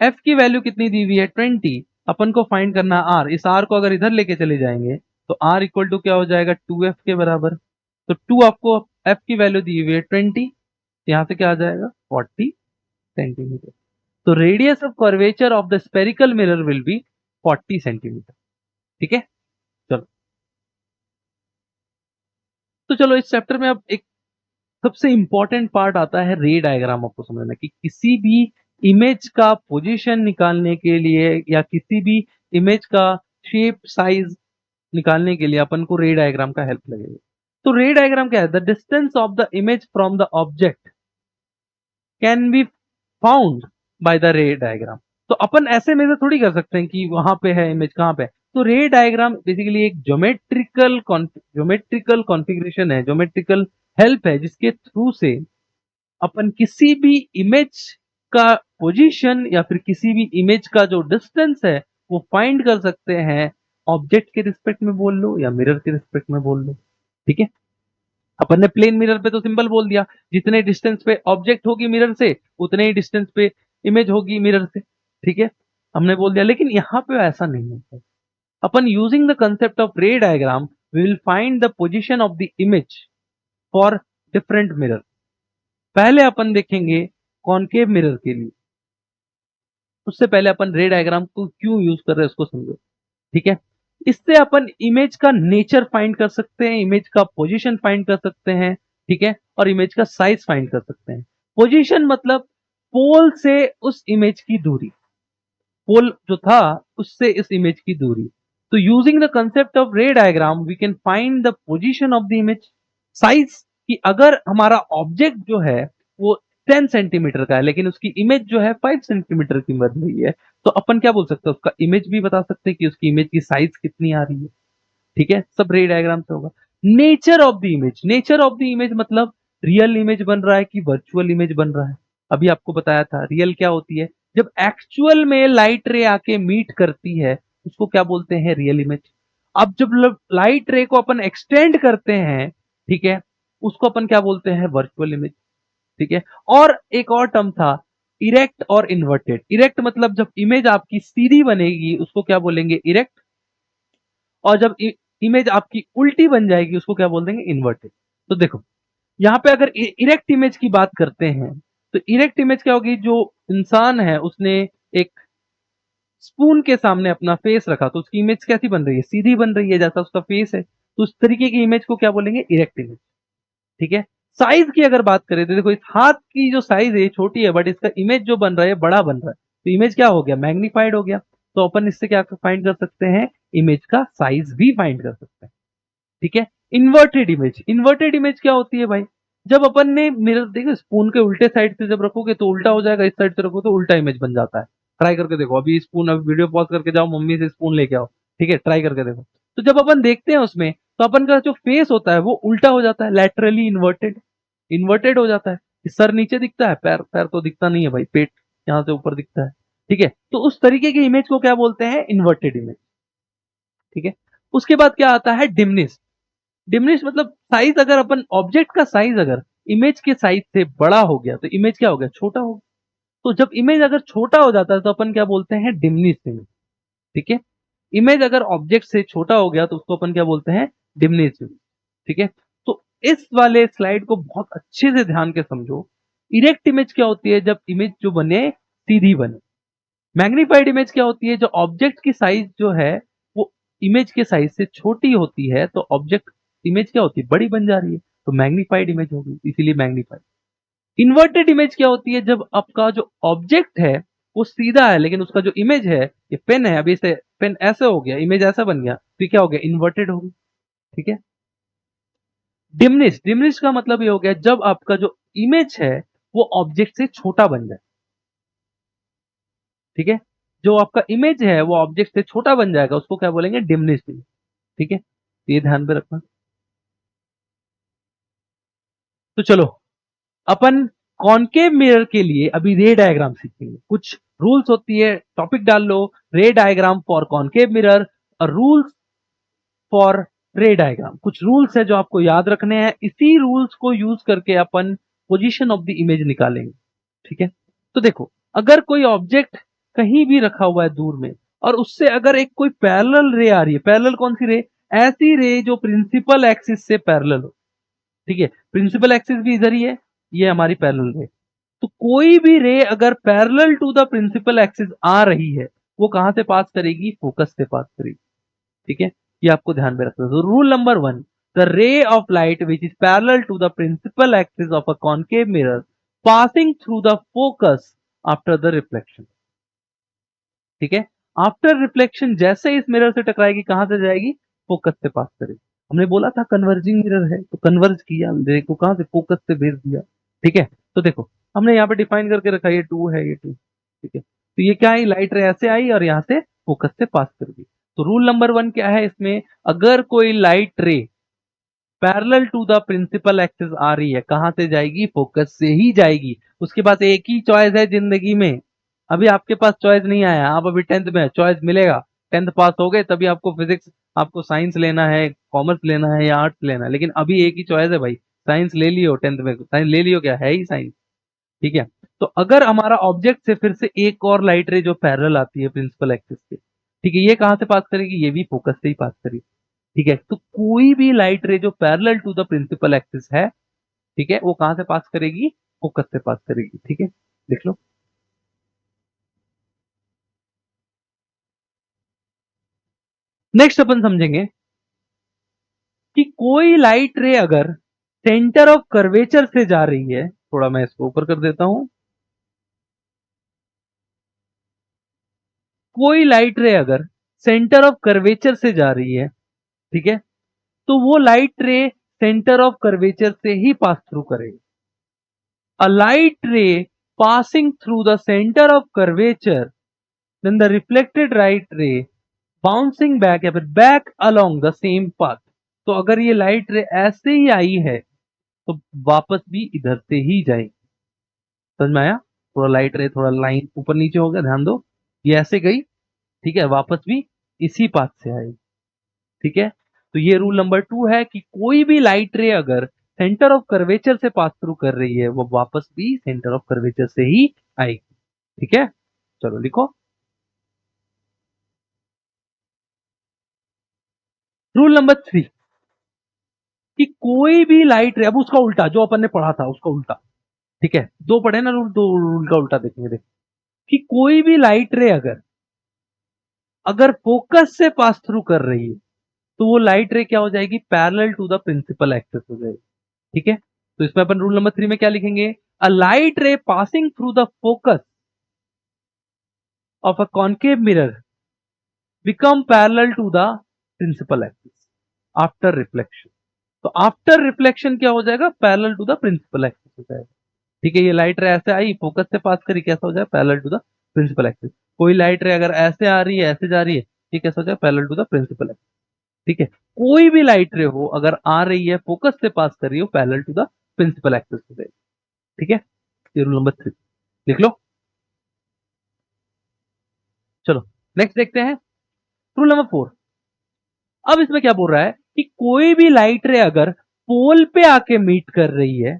एफ की वैल्यू कितनी दी हुई है, 20। अपन को फाइंड करना आर, इस आर को अगर इधर लेके चले जाएंगे तो आर इक्वल टू क्या हो जाएगा, 2f के बराबर। तो 2 आपको एफ की वैल्यू दी हुई है 20, यहां से क्या आ जाएगा, 40 सेंटीमीटर। तो radius of curvature of the spherical mirror will B 40 centimetre. ठीक है, चलो, तो चलो इस चैप्टर में अब एक सबसे इंपॉर्टेंट पार्ट आता है, रे डायग्राम आपको समझना, कि किसी भी इमेज का पोजीशन निकालने के लिए या किसी भी इमेज का शेप साइज निकालने के लिए अपन को रे डायग्राम का हेल्प लगेगा। तो रे डायग्राम क्या है, the distance of the image from the object can be found by the रे डायग्राम। तो अपन ऐसे मेजर थोड़ी कर सकते हैं कि वहां पे है इमेज, कहां पे है। तो रे डायग्राम बेसिकली एक ज्योमेट्रिकल कॉन्फ़िगरेशन है, ज्योमेट्रिकल हेल्प है, जिसके थ्रू से अपन किसी भी इमेज का पोजीशन या फिर किसी भी इमेज का जो डिस्टेंस है वो फाइंड कर सकते हैं ऑब्जेक्ट के रिस्पेक्ट में बोल लो या मिरर के रिस्पेक्ट में बोल लो। ठीक है, अपन ने प्लेन मिरर पे तो सिंपल बोल दिया, जितने डिस्टेंस पे ऑब्जेक्ट होगी मिरर से उतने ही डिस्टेंस पे इमेज होगी मिरर से। ठीक है, हमने बोल दिया, लेकिन यहाँ पे ऐसा नहीं होता। अपन using the concept of ray diagram we will find the position of the image for different mirror. पहले अपन देखेंगे कॉनकेव मिरर के लिए, उससे पहले अपन रे डायग्राम को क्यों यूज कर रहे हैं उसको समझो। ठीक है, इससे अपन इमेज का नेचर फाइंड कर सकते हैं, इमेज का पोजीशन फाइंड कर सकते हैं। ठीक है, और इमेज का साइज फाइंड कर सकते हैं। पोजीशन मतलब पोल से उस इमेज की दूरी, पोल जो था उससे इस इमेज की दूरी। तो using the concept of ray diagram we can find the position of the image. Size कि अगर हमारा ऑब्जेक्ट जो है वो 10 सेंटीमीटर का है लेकिन उसकी इमेज जो है 5 सेंटीमीटर की बन रही है, तो अपन क्या बोल सकते हैं, उसका इमेज भी बता सकते हैं कि उसकी इमेज की साइज कितनी आ रही है। ठीक है, सब रे डायग्राम से होगा। Nature of the image, nature of the image मतलब रियल इमेज बन रहा है कि वर्चुअल इमेज बन रहा है। अभी आपको बताया था रियल क्या होती है, जब एक्चुअल में लाइट रे आके मीट करती है उसको क्या बोलते हैं, रियल इमेज। अब जब लाइट रे को अपन एक्सटेंड करते हैं, ठीक है, उसको अपन क्या बोलते हैं, वर्चुअल इमेज। ठीक है, और एक और टर्म था इरेक्ट और इन्वर्टेड। इरेक्ट मतलब जब इमेज आपकी सीधी बनेगी उसको क्या बोलेंगे, इरेक्ट। और जब इमेज आपकी उल्टी बन जाएगी उसको क्या बोल देंगे, इन्वर्टेड। तो देखो यहाँ पे अगर इरेक्ट इमेज की बात करते हैं तो इरेक्ट इमेज क्या होगी, जो इंसान है उसने एक स्पून के सामने अपना फेस रखा तो उसकी इमेज कैसी बन रही है, सीधी बन रही है जैसा उसका फेस है। तो उस तरीके की इमेज को क्या बोलेंगे, इरेक्ट इमेज। ठीक है, साइज की अगर बात करें तो देखो इस हाथ की जो साइज है छोटी है बट इसका इमेज जो बन रहा है बड़ा बन रहा है, तो इमेज क्या हो गया, मैग्नीफाइड हो गया। तो अपन इससे क्या फाइंड कर सकते हैं, इमेज का साइज भी फाइंड कर सकते हैं। ठीक है, इन्वर्टेड इमेज, इन्वर्टेड इमेज क्या होती है भाई, जब अपन ने मिरर देखो स्पून के उल्टे साइड से जब रखोगे तो उल्टा हो जाएगा, इस साइड से रखो तो उल्टा इमेज बन जाता है। ट्राई करके देखो, अभी स्पून, अभी वीडियो पॉज करके जाओ मम्मी से स्पून लेके आओ। ठीक है, ट्राई करके देखो। तो जब अपन देखते हैं उसमें तो अपन का जो फेस होता है वो उल्टा हो जाता है, लैटरली इन्वर्टेड, इन्वर्टेड हो जाता है। सर नीचे दिखता है, पैर पैर तो दिखता नहीं है भाई, पेट यहाँ से ऊपर दिखता है। ठीक है, तो उस तरीके की इमेज को क्या बोलते हैं, इन्वर्टेड इमेज। ठीक है, उसके बाद क्या आता है, डिमनिश। डिमनिश मतलब साइज, अगर अपन ऑब्जेक्ट का साइज अगर इमेज के साइज से बड़ा हो गया तो इमेज क्या हो गया, छोटा हो गया। तो जब इमेज अगर छोटा हो जाता है तो अपन क्या बोलते हैं, डिमनिश इमेज। ठीक है, इमेज अगर ऑब्जेक्ट से छोटा हो गया तो उसको अपन क्या बोलते हैं, डिमनिश इमेज। ठीक है, तो इस वाले स्लाइड को बहुत अच्छे से ध्यान के समझो। इरेक्ट इमेज क्या होती है, जब इमेज जो बने सीधी बने। मैग्नीफाइड इमेज क्या होती है, जो ऑब्जेक्ट की साइज जो है वो इमेज के साइज से छोटी होती है तो ऑब्जेक्ट इमेज क्या होती है, बड़ी बन जा रही है, तो मैग्नीफाइड इमेज होगी, इसीलिए मैग्नीफाइड। इन्वर्टेड इमेज क्या होती है, जब आपका जो ऑब्जेक्ट है वो सीधा है लेकिन उसका जो इमेज है, ये पेन है, अभी से पेन ऐसे हो गया, इमेज ऐसा बन गया, तो क्या हो गया, इन्वर्टेड होगी। ठीक है, डिमनिश, डिमनिश का मतलब ये हो गया जब आपका जो इमेज है वो ऑब्जेक्ट से छोटा बन जाए। ठीक है, जो आपका इमेज है वो ऑब्जेक्ट से छोटा बन जाएगा उसको क्या बोलेंगे, डिमनिश इमेज। ठीक है, तो ये ध्यान में रखना। तो चलो अपन कॉनकेव मिरर के लिए अभी रे डायग्राम सीखेंगे। कुछ रूल्स होती है, टॉपिक डाल लो, ray diagram for concave mirror और रूल्स फॉर रे डायग्राम। कुछ रूल्स है जो आपको याद रखने हैं, इसी रूल्स को यूज करके अपन पोजीशन ऑफ द इमेज निकालेंगे। ठीक है, तो देखो अगर कोई ऑब्जेक्ट कहीं भी रखा हुआ है दूर में और उससे अगर एक कोई पैरेलल रे आ रही है, पैरेलल कौन सी रे, ऐसी रे जो प्रिंसिपल एक्सिस से पैरेलल हो। ठीक है, प्रिंसिपल एक्सिस भी इधर ही है, ये हमारी पैरेलल रे। तो कोई भी रे अगर parallel to the principal axis आ रही है वो कहां से पास करेगी, फोकस से पास करेगी। ठीक है, ये आपको ध्यान में रखना है। Rule number 1, the ray of light which is parallel to the principal axis of a concave mirror passing through the focus after the reflection. ठीक है, आफ्टर रिफ्लेक्शन जैसे इस मिरर से टकराएगी कहां से जाएगी, फोकस से पास करेगी। हमने बोला था कन्वर्जिंग मिरर है तो कन्वर्ज किया, देखो कहां से, फोकस से भेज दिया। ठीक है, तो देखो हमने यहाँ पे डिफाइन करके रखा, ये 2 है, ये 2। ठीक है, तो ये क्या है, लाइट रे ऐसे आई और यहाँ से फोकस से पास कर दी। तो रूल नंबर 1 क्या है इसमें, अगर कोई light ray parallel to the principal axis आ रही है, कहां से जाएगी? फोकस से ही जाएगी। उसके पास एक ही चॉइस है जिंदगी में। अभी आपके पास चॉइस नहीं आया, आप अभी 10th में, चॉइस मिलेगा। 10th पास हो गए तभी आपको फिजिक्स, आपको साइंस लेना है, कॉमर्स लेना है या आर्ट्स लेना है, लेकिन अभी एक ही चॉइस है भाई, साइंस ले लियो। 10th में साइंस ले लियो, क्या है ही साइंस। ठीक है, तो अगर हमारा ऑब्जेक्ट से फिर से एक और लाइट रे जो पैरेलल आती है प्रिंसिपल एक्सिस के, ठीक है, ये कहां से पास करेगी? ये भी फोकस से ही पास करेगी। ठीक है, तो कोई भी लाइट रे जो parallel to the principal axis है, ठीक है, वो कहां से पास करेगी? फोकस से पास करेगी। ठीक है, देख लो। नेक्स्ट अपन समझेंगे कि कोई लाइट रे अगर सेंटर ऑफ कर्वेचर से जा रही है, थोड़ा मैं इसको ऊपर कर देता हूं। कोई लाइट रे अगर सेंटर ऑफ कर्वेचर से जा रही है, ठीक है, तो वो लाइट रे सेंटर ऑफ कर्वेचर से ही पास थ्रू करेगी। अ लाइट रे passing through the center of curvature, then the reflected light ray bouncing back या फिर back along the same path। तो अगर ये लाइट रे ऐसे ही आई है तो वापस भी इधर से ही जाएगी। समझ में आया? थोड़ा लाइट रे, थोड़ा लाइन ऊपर नीचे हो गया, ध्यान दो। ये ऐसे गई, ठीक है, वापस भी इसी पाथ से आएगी। ठीक है, तो ये रूल नंबर 2 है कि कोई भी लाइट रे अगर सेंटर ऑफ कर्वेचर से पास थ्रू कर रही है, वो वापस भी सेंटर ऑफ कर्वेचर से ही आएगी। ठीक है, चलो लिखो। रूल नंबर 3 कि कोई भी लाइट रे, अब उसका उल्टा जो अपन ने पढ़ा था उसका उल्टा। ठीक है, दो पढ़े ना रूल, दो रूल का उल्टा देखेंगे। देख कि कोई भी लाइट रे अगर अगर फोकस से पास थ्रू कर रही है, तो वो लाइट रे क्या हो जाएगी? Parallel to the principal axis हो जाएगी। ठीक है, तो इसमें अपन रूल नंबर 3 में क्या लिखेंगे? A light ray passing through the focus of a concave mirror become parallel to the principal axis after reflection. तो आफ्टर रिफ्लेक्शन क्या हो जाएगा? Parallel to the principal axis हो जाएगा। ठीक है, ये लाइट रे ऐसे आई, फोकस से पास करी, कैसा हो जाए? Parallel to the principal axis. कोई लाइट रे अगर ऐसे आ रही है, ऐसे जा रही है, ये कैसा हो जाए? Parallel to the principal axis. ठीक है, कोई भी लाइट रे हो अगर आ रही है, फोकस से पास कर रही हो, parallel to the principal axis हो जाएगी। ठीक है, ये रूल नंबर 3 लिख लो। चलो नेक्स्ट देखते हैं, रूल नंबर 4। अब इसमें क्या बोल रहा है कि कोई भी लाइट रे अगर पोल पे आके मीट कर रही है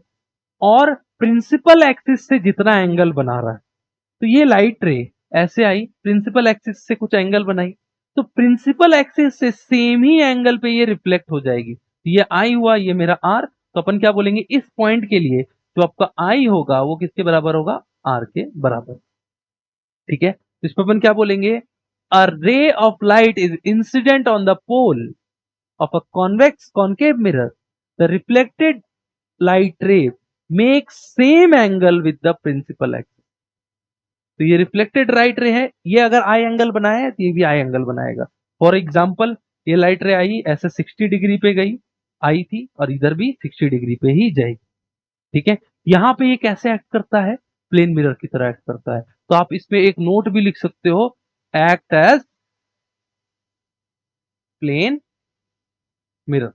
और प्रिंसिपल एक्सिस से जितना एंगल बना रहा है, तो ये लाइट रे ऐसे आई, प्रिंसिपल एक्सिस से कुछ एंगल बनाई, तो प्रिंसिपल एक्सिस से सेम ही एंगल पे ये रिफ्लेक्ट हो जाएगी। तो ये आई हुआ, ये मेरा आर, तो अपन क्या बोलेंगे इस पॉइंट के लिए? जो आपका आई होगा वो किसके बराबर होगा? आर के बराबर। ठीक है, तो इसमें अपन क्या बोलेंगे? A ray of light is incident on the pole of a convex concave mirror, the reflected light ray makes same angle with the principal axis। तो ये रिफ्लेक्टेड लाइट रे है, ये अगर आई एंगल बनाया है तो ये भी आई एंगल बनाएगा। फॉर एग्जाम्पल, ये लाइट रे आई ऐसे 60 डिग्री पे गई, आई थी, और इधर भी 60 डिग्री पे ही जाएगी। ठीक है, यहां पे ये कैसे एक्ट करता है? प्लेन मिरर की तरह एक्ट करता है। तो आप इस पे एक नोट भी लिख सकते हो, एक्ट एज प्लेन मिरर।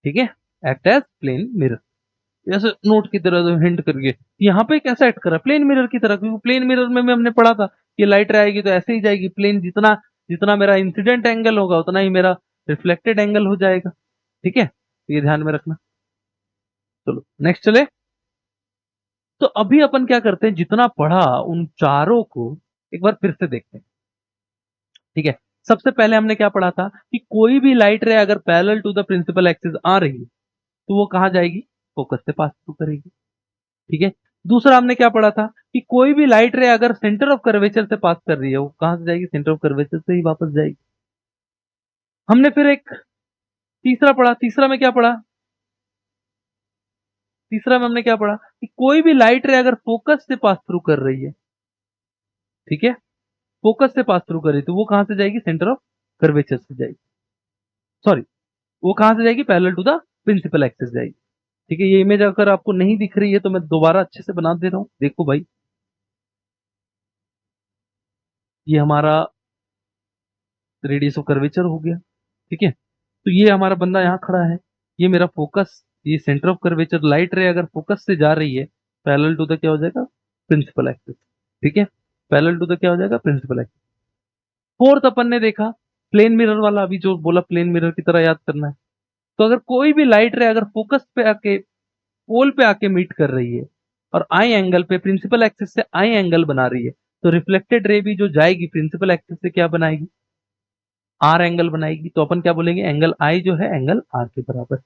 ठीक है, एक्ट एज प्लेन मिरर, जैसे नोट की तरह हिंट करके। यहाँ पे कैसा एक्ट कर रहा है? प्लेन मिरर की तरह, क्योंकि प्लेन मिरर में हमने पढ़ा था कि लाइट आएगी तो ऐसे ही जाएगी प्लेन, जितना जितना मेरा इंसिडेंट एंगल होगा उतना ही मेरा रिफ्लेक्टेड एंगल हो जाएगा। ठीक है, तो ये ध्यान में रखना। चलो नेक्स्ट चले। तो अभी अपन क्या करते हैं, जितना पढ़ा उन चारों को एक बार फिर से देखते हैं। ठीक है, सबसे पहले हमने क्या पढ़ा था कि कोई भी लाइट रे अगर parallel to the principal axis आ रही है तो वो कहां जाएगी? फोकस से पास थ्रू करेगी। ठीक है, दूसरा हमने क्या पढ़ा था कि कोई भी लाइट रे अगर सेंटर ऑफ कर्वेचर से पास कर रही है, वो कहां से जाएगी? सेंटर ऑफ कर्वेचर से ही वापस जाएगी। हमने फिर एक तीसरा पढ़ा, तीसरा में क्या पढ़ा? तीसरा में हमने क्या पढ़ा कि कोई भी लाइट रे अगर फोकस से पास थ्रू कर रही है, ठीक है, फोकस से पास थ्रू कर रही है, तो वो कहां से जाएगी? सेंटर ऑफ कर्वेचर से जाएगी। सॉरी, वो कहां से जाएगी? Parallel to the principal axis जाएगी। ठीक है, ये इमेज अगर आपको नहीं दिख रही है तो मैं दोबारा अच्छे से बना दे रहा हूं, देखो भाई। ये हमारा रेडियस ऑफ कर्वेचर हो गया। ठीक है, तो ये हमारा बंदा यहाँ खड़ा है, ये मेरा फोकस, ये centre of curvature, light ray अगर फोकस से जा रही है पैरेलल टू द क्या हो जाएगा, प्रिंसिपल एक्सिस। ठीक है, पैरेलल टू द क्या हो जाएगा, प्रिंसिपल एक्सिस। फोर्थ अपन ने देखा प्लेन मिरर वाला, अभी जो बोला प्लेन मिरर की तरह याद करना है। तो अगर कोई भी लाइट रे अगर फोकस पे आके पोल पे आके मीट कर रही है और आई एंगल पे प्रिंसिपल एक्सिस से आई एंगल बना रही है, तो रिफ्लेक्टेड रे भी जो जाएगी प्रिंसिपल एक्सिस से क्या बनाएगी, आर एंगल बनाएगी। तो अपन क्या बोलेंगे, एंगल आई जो है एंगल आर के बराबर,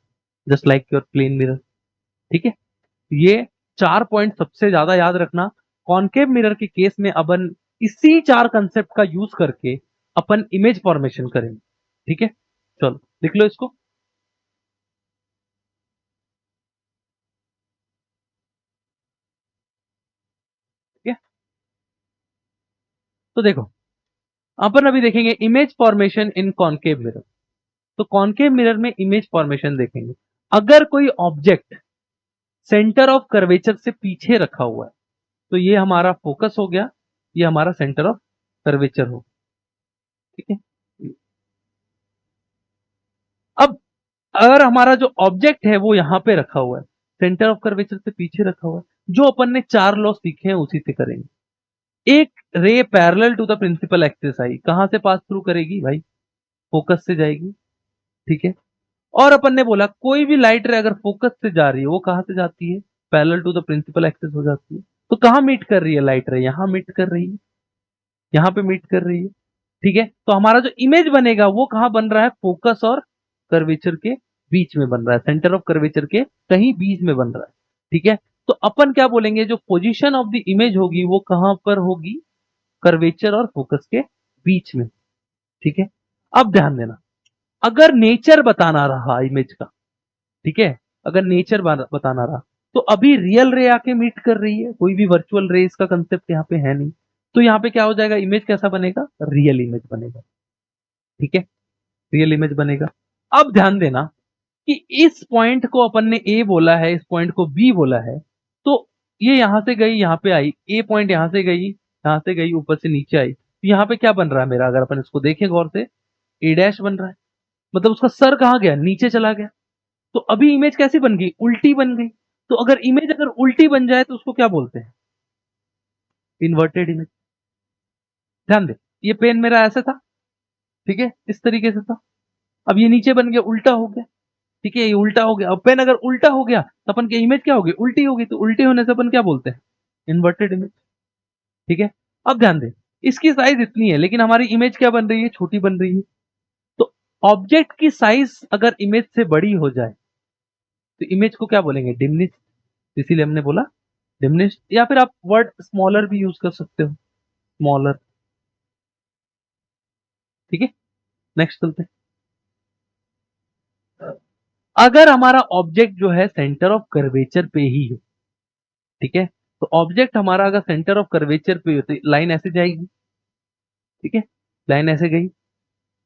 just like your plane mirror. ठीक है, ये 4 पॉइंट सबसे ज्यादा याद रखना। कॉनकेव मिरर के केस में अपन इसी 4 कंसेप्ट का यूज करके अपन इमेज फॉर्मेशन करेंगे। ठीक है, चलो लिख लो इसको। ठीक है, तो देखो अपन अभी देखेंगे इमेज फॉर्मेशन इन कॉनकेव मिरर। तो कॉनकेव मिरर में इमेज फॉर्मेशन देखेंगे। अगर कोई ऑब्जेक्ट सेंटर ऑफ कर्वेचर से पीछे रखा हुआ है तो ये हमारा फोकस हो गया, ये हमारा सेंटर ऑफ कर्वेचर हो। ठीक है, अब अगर हमारा जो ऑब्जेक्ट है वो यहां पे रखा हुआ है, सेंटर ऑफ कर्वेचर से पीछे रखा हुआ है, जो अपन ने 4 लॉ सीखे हैं उसी से करेंगे। एक ray parallel to the principal axis आई, कहां से पास थ्रू करेगी भाई, फोकस से जाएगी। ठीक है, और अपन ने बोला कोई भी लाइट रे अगर फोकस से जा रही है वो कहां से जाती है, parallel to the principal axis हो जाती है। तो कहां मीट कर रही है लाइट रे, यहां मीट कर रही है, यहां पे मीट कर रही है। ठीक है, तो हमारा जो इमेज बनेगा वो कहां बन रहा है, फोकस और कर्वेचर के बीच में बन रहा है, सेंटर ऑफ कर्वेचर के कहीं बीच में बन रहा है। ठीक है, तो अपन क्या बोलेंगे, जो पोजीशन ऑफ द इमेज होगी वो कहां पर होगी, कर्वेचर और फोकस के बीच में। ठीक है, अब ध्यान देना, अगर नेचर बताना रहा इमेज का, ठीक है, अगर नेचर बताना रहा, तो अभी रियल रे आके मीट कर रही है, कोई भी वर्चुअल रे इसका कंसेप्ट यहाँ पे है नहीं। तो यहाँ पे क्या हो जाएगा, इमेज कैसा बनेगा, रियल इमेज बनेगा। ठीक है, रियल इमेज बनेगा। अब ध्यान देना कि इस पॉइंट को अपन ने ए बोला है, इस पॉइंट को बी बोला है, तो ये यहां से गई यहां पे आई, ए पॉइंट यहां से गई, यहां से गई ऊपर से नीचे आई, तो यहाँ पे क्या बन रहा है मेरा, अगर अपन इसको देखें गौर से, ए डैश बन रहा है, मतलब उसका सर कहाँ गया, नीचे चला गया। तो अभी इमेज कैसी बन गई, उल्टी बन गई। तो अगर इमेज अगर उल्टी बन जाए तो उसको क्या बोलते हैं, इन्वर्टेड इमेज। ध्यान दे, ये पेन मेरा ऐसे था, ठीक है, इस तरीके से था, अब ये नीचे बन गया, उल्टा हो गया। ठीक है, ये उल्टा हो गया, अब पेन अगर उल्टा हो गया तो अपन की इमेज क्या होगी, उल्टी होगी। तो उल्टी होने से अपन क्या बोलते हैं, इन्वर्टेड इमेज। ठीक है, अब ध्यान दे, इसकी साइज इतनी है लेकिन हमारी इमेज क्या बन रही है, छोटी बन रही है। तो ऑब्जेक्ट की साइज अगर इमेज से बड़ी हो जाए तो इमेज को क्या बोलेंगे, डिमिनिश। इसीलिए हमने बोला डिमिनिश, या फिर आप वर्ड स्मॉलर भी यूज कर सकते हो, स्मॉलर। ठीक है, नेक्स्ट चलते हैं। अगर हमारा ऑब्जेक्ट जो है सेंटर ऑफ कर्वेचर पे ही है, ठीक है, तो ऑब्जेक्ट हमारा अगर सेंटर ऑफ कर्वेचर पे हो तो लाइन ऐसे जाएगी। ठीक है, लाइन ऐसे गई,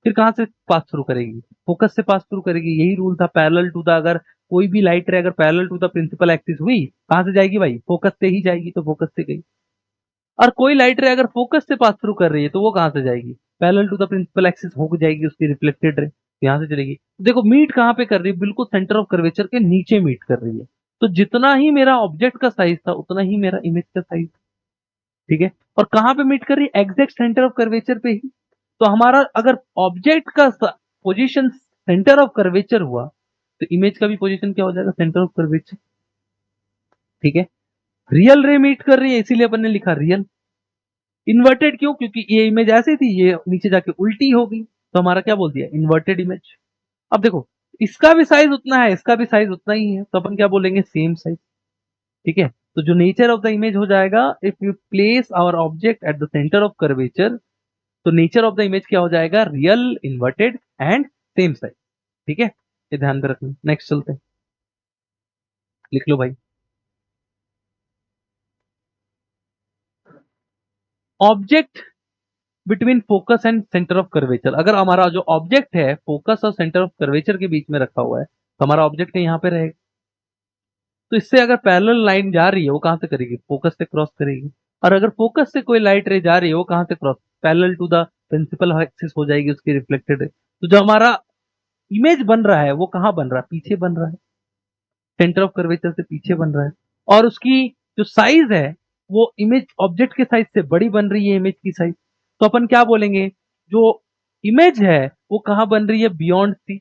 फिर कहां से पास थ्रू करेगी, फोकस से पास थ्रू करेगी। यही रूल था, पैरेलल टू द, अगर कोई भी लाइट रे अगर parallel to the principal axis हुई, कहां से जाएगी भाई, फोकस से ही जाएगी, तो फोकस से गई। और कोई लाइट रे अगर फोकस से पास थ्रू कर रही है तो वो कहां से जाएगी, parallel to the principal axis हो जाएगी, उसकी रिफ्लेक्टेड रे यहां से चलेगी। देखो मीट कहां पे कर रही है, बिल्कुल सेंटर ऑफ कर्वेचर के नीचे मीट कर रही है। तो जितना ही मेरा ऑब्जेक्ट का साइज था उतना ही मेरा इमेज का साइज। ठीक है, और कहां पे मीट कर रही है, एग्जैक्ट सेंटर ऑफ कर्वेचर पे ही। तो हमारा अगर ऑब्जेक्ट का पोजीशन सेंटर ऑफ कर्वेचर हुआ तो इमेज का भी पोजीशन क्या हो जाएगा, सेंटर ऑफ कर्वेचर। ठीक है, रियल रे मीट कर रही है इसीलिए अपन ने लिखा रियल। इन्वर्टेड क्यों, क्योंकि ये इमेज ऐसी थी, ये नीचे जाके उल्टी हो गई, तो हमारा क्या बोल दिया, इन्वर्टेड इमेज। अब देखो, इसका भी साइज उतना है, इसका भी साइज उतना ही है, तो अपन क्या बोलेंगे, सेम साइज। ठीक है, तो जो नेचर ऑफ द इमेज हो जाएगा, if you place our object at the centre of curvature, तो नेचर ऑफ द इमेज क्या हो जाएगा, real, inverted and same size. ठीक है, ये ध्यान में रखना। नेक्स्ट चलते हैं, लिख लो भाई। Object between focus and centre of curvature, अगर हमारा जो ऑब्जेक्ट है फोकस और सेंटर ऑफ कर्वेचर के बीच में रखा हुआ है तो हमारा ऑब्जेक्ट यहाँ पे रहेगा। तो इससे अगर पैरेलल लाइन जा रही है वो कहां से करेगी, फोकस से क्रॉस करेगी। और अगर फोकस से कोई लाइट रे जा रही है वो कहां से cross, parallel to the principal axis हो जाएगी, उसकी रिफ्लेक्टेड रे। तो जो हमारा इमेज बन रहा है वो कहाँ बन रहा है, पीछे बन रहा है, सेंटर ऑफ कर्वेचर से पीछे बन रहा है, और उसकी जो साइज है वो इमेज ऑब्जेक्ट के साइज से बड़ी बन रही है, इमेज की साइज। तो अपन क्या बोलेंगे, जो इमेज है वो कहाँ बन रही है, बियॉन्ड सी।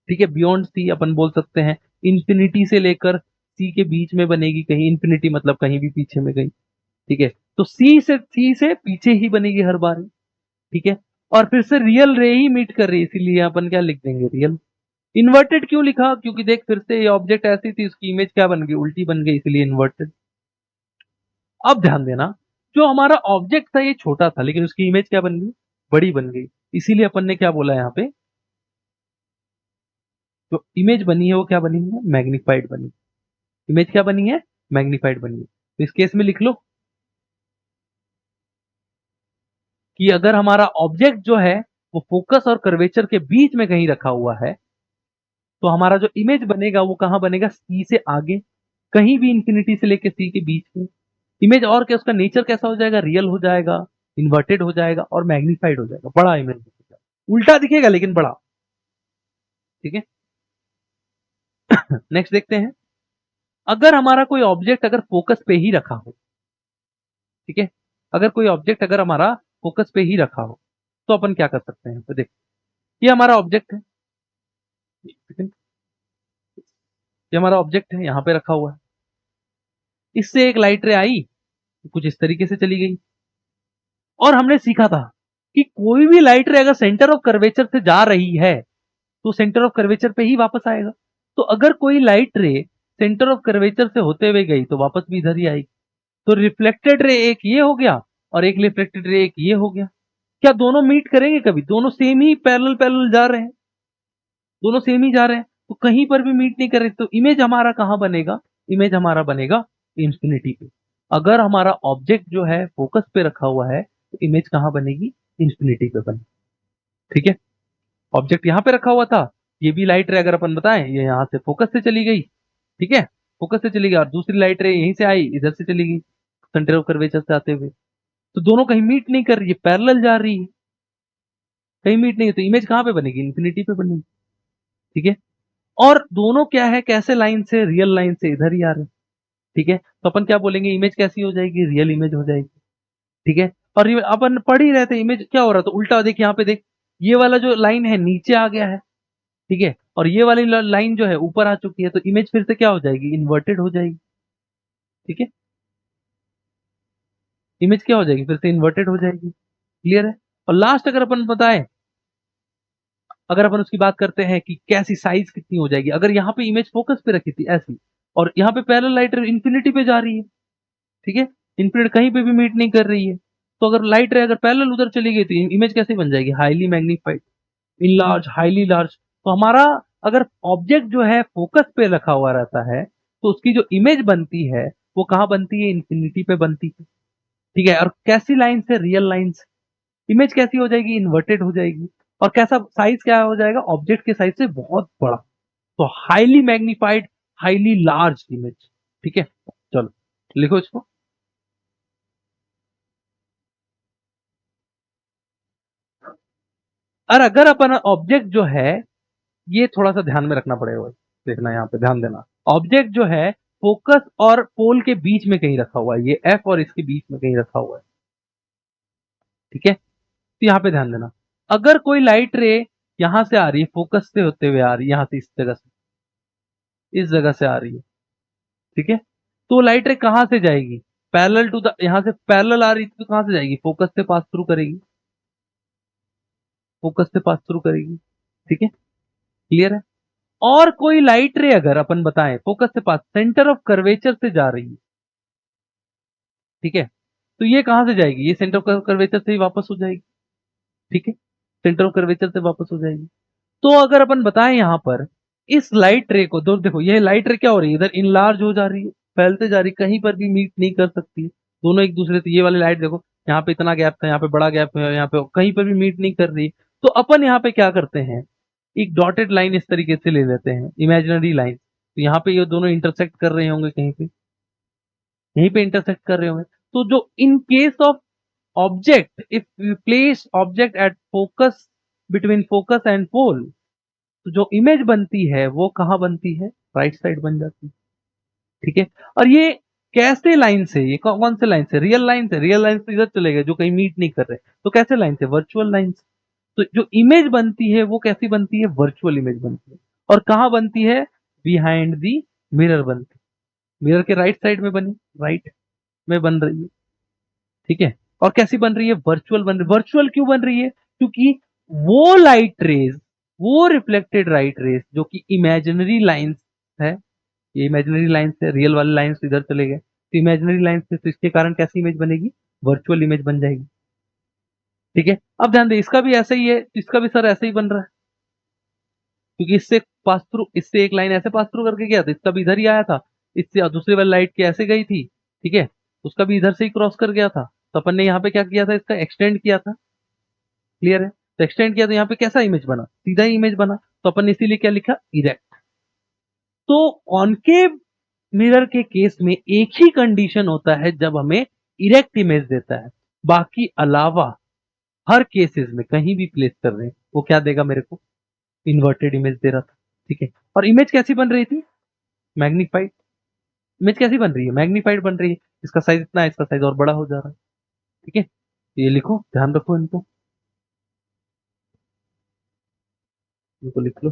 ठीक है, बियॉन्ड सी अपन बोल सकते हैं, इंफिनिटी से लेकर सी के बीच में बनेगी, कहीं इंफिनिटी मतलब कहीं भी पीछे में गई। ठीक है, तो सी से पीछे ही बनेगी हर बार। ठीक है, और फिर से रियल रे ही मीट कर रही है, इसीलिए अपन क्या लिख देंगे, रियल। इन्वर्टेड क्यों लिखा, क्योंकि देख फिर से ये ऑब्जेक्ट ऐसी थी, उसकी इमेज क्या बन गई, उल्टी बन गई, इसलिए इन्वर्टेड। अब ध्यान देना, जो हमारा ऑब्जेक्ट था ये छोटा था, लेकिन उसकी इमेज क्या बन गई, बड़ी बन गई। इसीलिए अपन ने क्या बोला यहाँ पे, जो इमेज बनी है वो क्या बनी है, मैग्नीफाइड बनी। इमेज क्या बनी है, मैग्नीफाइड बनी है। तो इस केस में लिख लो कि अगर हमारा ऑब्जेक्ट जो है वो फोकस और कर्वेचर के बीच में कहीं रखा हुआ है, तो हमारा जो इमेज बनेगा वो कहां बनेगा, सी से आगे, कहीं भी इंफिनिटी से लेके सी के बीच में। इमेज और क्या, उसका नेचर कैसा हो जाएगा, रियल हो जाएगा, इन्वर्टेड हो जाएगा और मैग्नीफाइड हो जाएगा, बड़ा इमेज दिखेगा, उल्टा दिखेगा लेकिन बड़ा। ठीक है, नेक्स्ट देखते हैं, अगर हमारा कोई ऑब्जेक्ट अगर फोकस पे ही रखा हो, ठीक है, अगर कोई ऑब्जेक्ट अगर हमारा फोकस पे ही रखा हो, तो अपन क्या कर सकते हैं, तो देख, ये हमारा ऑब्जेक्ट है, ठीक है, ये हमारा ऑब्जेक्ट है, यहां पे रखा हुआ है, इससे एक लाइट रे आई, कुछ इस तरीके से चली गई, और हमने सीखा था कि कोई भी लाइट रे अगर सेंटर ऑफ कर्वेचर से जा रही है तो सेंटर ऑफ कर्वेचर पे ही वापस आएगा। तो अगर कोई लाइट रे सेंटर ऑफ कर्वेचर से होते हुए गई तो वापस भी इधर ही आएगी। तो रिफ्लेक्टेड रे एक ये हो गया और एक रिफ्लेक्टेड रे एक ये हो गया। क्या दोनों मीट करेंगे कभी, दोनों सेम ही पैरेलल पैरेलल जा रहे हैं, दोनों सेम ही जा रहे हैं, तो कहीं पर भी मीट नहीं कर रहे, तो इमेज हमारा कहां बनेगा, इमेज हमारा बनेगा इंफिनिटी पे। अगर हमारा ऑब्जेक्ट जो है फोकस पे रखा हुआ है तो इमेज कहां बनेगी, इंफिनिटी पे बनेगी। ठीक है, ऑब्जेक्ट यहां पे रखा हुआ था, ये भी लाइट रे अगर अपन बताएं ये यहां से फोकस से चली गई, ठीक है, फोकस से चली गई, और दूसरी लाइट रे यहीं से आई इधर से चली गई सेंटर ऑफ कर्वेचर से आते हुए, तो दोनों कहीं मीट नहीं कर रही है, पैरेलल जा रही है, कहीं मीट नहीं है, तो इमेज कहां पे बनेगी, इंफिनिटी पे बनेगी। ठीक है, और दोनों क्या है, कैसे लाइन से, रियल लाइन से इधर ही आ रहे हैं। ठीक है, तो अपन क्या बोलेंगे, इमेज कैसी हो जाएगी, रियल इमेज हो जाएगी। ठीक है, और ये अपन पढ़ ही रहे थे, इमेज क्या हो रहा था, उल्टा देख, यहाँ पे देख, ये वाला जो लाइन है नीचे आ गया है, ठीक है, और ये वाली लाइन जो है ऊपर आ चुकी है, तो इमेज फिर से क्या हो जाएगी, इन्वर्टेड हो जाएगी। ठीक है, इमेज क्या हो जाएगी, फिर से इन्वर्टेड हो जाएगी। क्लियर है, और लास्ट अगर अपन बताएं, अगर अपन उसकी बात करते हैं कि कैसी साइज कितनी हो जाएगी, अगर यहाँ पे इमेज फोकस पे रखी थी ऐसी, और यहाँ पे पैरेलल लाइट इंफिनिटी पे जा रही है, ठीक है, इन्फिनिटी कहीं पे भी मीट नहीं कर रही है, तो अगर लाइट रे अगर पैरेलल उधर चली गई तो इमेज कैसे बन जाएगी, highly magnified, in large, highly large. तो हमारा अगर ऑब्जेक्ट जो है फोकस पे रखा हुआ रहता है तो उसकी जो इमेज बनती है वो कहाँ बनती है, इंफिनिटी पे बनती है। ठीक है, और कैसी लाइन से, रियल लाइन से, इमेज कैसी हो जाएगी, इन्वर्टेड हो जाएगी, और कैसा साइज क्या हो जाएगा, ऑब्जेक्ट के साइज से बहुत बड़ा, तो highly magnified, highly large image. ठीक है, चलो लिखो इसको। और अगर अपन ऑब्जेक्ट जो है, ये थोड़ा सा ध्यान में रखना पड़ेगा भाई, देखना यहाँ पे ध्यान देना, ऑब्जेक्ट जो है फोकस और पोल के बीच में कहीं रखा हुआ है, ये एफ और इसके बीच में कहीं रखा हुआ है। ठीक है, तो यहाँ पे ध्यान देना, अगर कोई लाइट रे यहां से आ रही है, फोकस से होते हुए आ रही है, यहां से इस जगह से, इस जगह से आ रही है, ठीक है, तो लाइट रे कहां से जाएगी, पैरेलल टू द, यहां से पैरेलल आ रही थी तो कहां से जाएगी, फोकस से पास थ्रू करेगी, फोकस से पास थ्रू करेगी। ठीक है, क्लियर है, और कोई लाइट रे अगर अपन बताएं फोकस से पास सेंटर ऑफ कर्वेचर से जा रही है, ठीक है, तो ये कहां से जाएगी, ये सेंटर ऑफ कर्वेचर से ही वापस हो जाएगी। ठीक है, सेंटर ऑफ कर्वेचर से वापस हो जाएगी। तो अगर अपन बताएं यहां पर इस लाइट रे को, दो देखो ये लाइट रे क्या हो रही है, इधर इनलार्ज हो जा रही है, फैलते जा रही है, कहीं पर भी मीट नहीं कर सकती, दोनों एक दूसरे से, ये वाली लाइट देखो यहाँ पे इतना गैप था, यहाँ पे बड़ा गैप है, यहाँ पे कहीं पर भी मीट नहीं कर रही। तो अपन यहाँ पे क्या करते हैं, एक डॉटेड लाइन इस तरीके से ले लेते हैं, इमेजिनरी लाइन, तो यहाँ पे ये दोनों इंटरसेक्ट कर रहे होंगे कहीं पे, यहीं पे इंटरसेक्ट कर रहे होंगे। तो जो in case of object, if you place object at focus, between focus and pole, तो जो इमेज बनती है वो कहाँ बनती है, राइट साइड बन जाती है। ठीक है, और ये कैसे लाइन से, ये कौन से लाइन से, रियल लाइन से, रियल लाइन से इधर चले गए जो कहीं मीट नहीं कर रहे, तो कैसे लाइन से, वर्चुअल लाइन से। तो जो इमेज बनती है वो कैसी बनती है, वर्चुअल इमेज बनती है। और कहाँ बनती है, बिहाइंड दी मिरर बनती है, मिरर के राइट साइड में बनी, राइट में बन रही है। ठीक है, और कैसी बन रही है, वर्चुअल बन रही है। वर्चुअल क्यों बन रही है, क्योंकि वो लाइट रेज, वो रिफ्लेक्टेड लाइट रेज जो कि इमेजिनरी लाइंस है, ये इमेजिनरी लाइंस है, रियल वाले लाइंस इधर चले गए, तो इमेजिनरी लाइंस से, तो इसके कारण कैसी इमेज बनेगी, वर्चुअल इमेज बन जाएगी। ठीक है, अब ध्यान दे, इसका भी ऐसा ही है, इसका भी सर ऐसे ही बन रहा है, क्योंकि इससे पास थ्रू, इससे एक लाइन ऐसे पास थ्रू करके गया था, इसका भी इधर ही आया था, इससे दूसरी वाली लाइट की ऐसे गई थी। ठीक है, उसका भी इधर से ही क्रॉस कर गया था, तो अपन ने यहाँ पे क्या किया था, इसका एक्सटेंड किया था। क्लियर है, तो एक्सटेंड किया तो यहाँ पे कैसा इमेज बना, सीधा ही इमेज बना, तो अपन ने इसीलिए क्या लिखा, इरेक्ट। तो कॉनकेव मिरर के केस में एक ही कंडीशन होता है जब हमें इरेक्ट इमेज देता है, बाकी अलावा हर केसेस में कहीं भी प्लेस कर रहे हैं वो क्या देगा मेरे को, इन्वर्टेड इमेज दे रहा था। ठीक है, और इमेज कैसी बन रही थी, मैग्नीफाइड। इमेज कैसी बन रही है, मैग्नीफाइड बन रही है, इसका साइज इतना है, इसका साइज और बड़ा हो जा रहा है। ठीक है, तो ये लिखो, ध्यान रखो इनको, इनको लिख लो।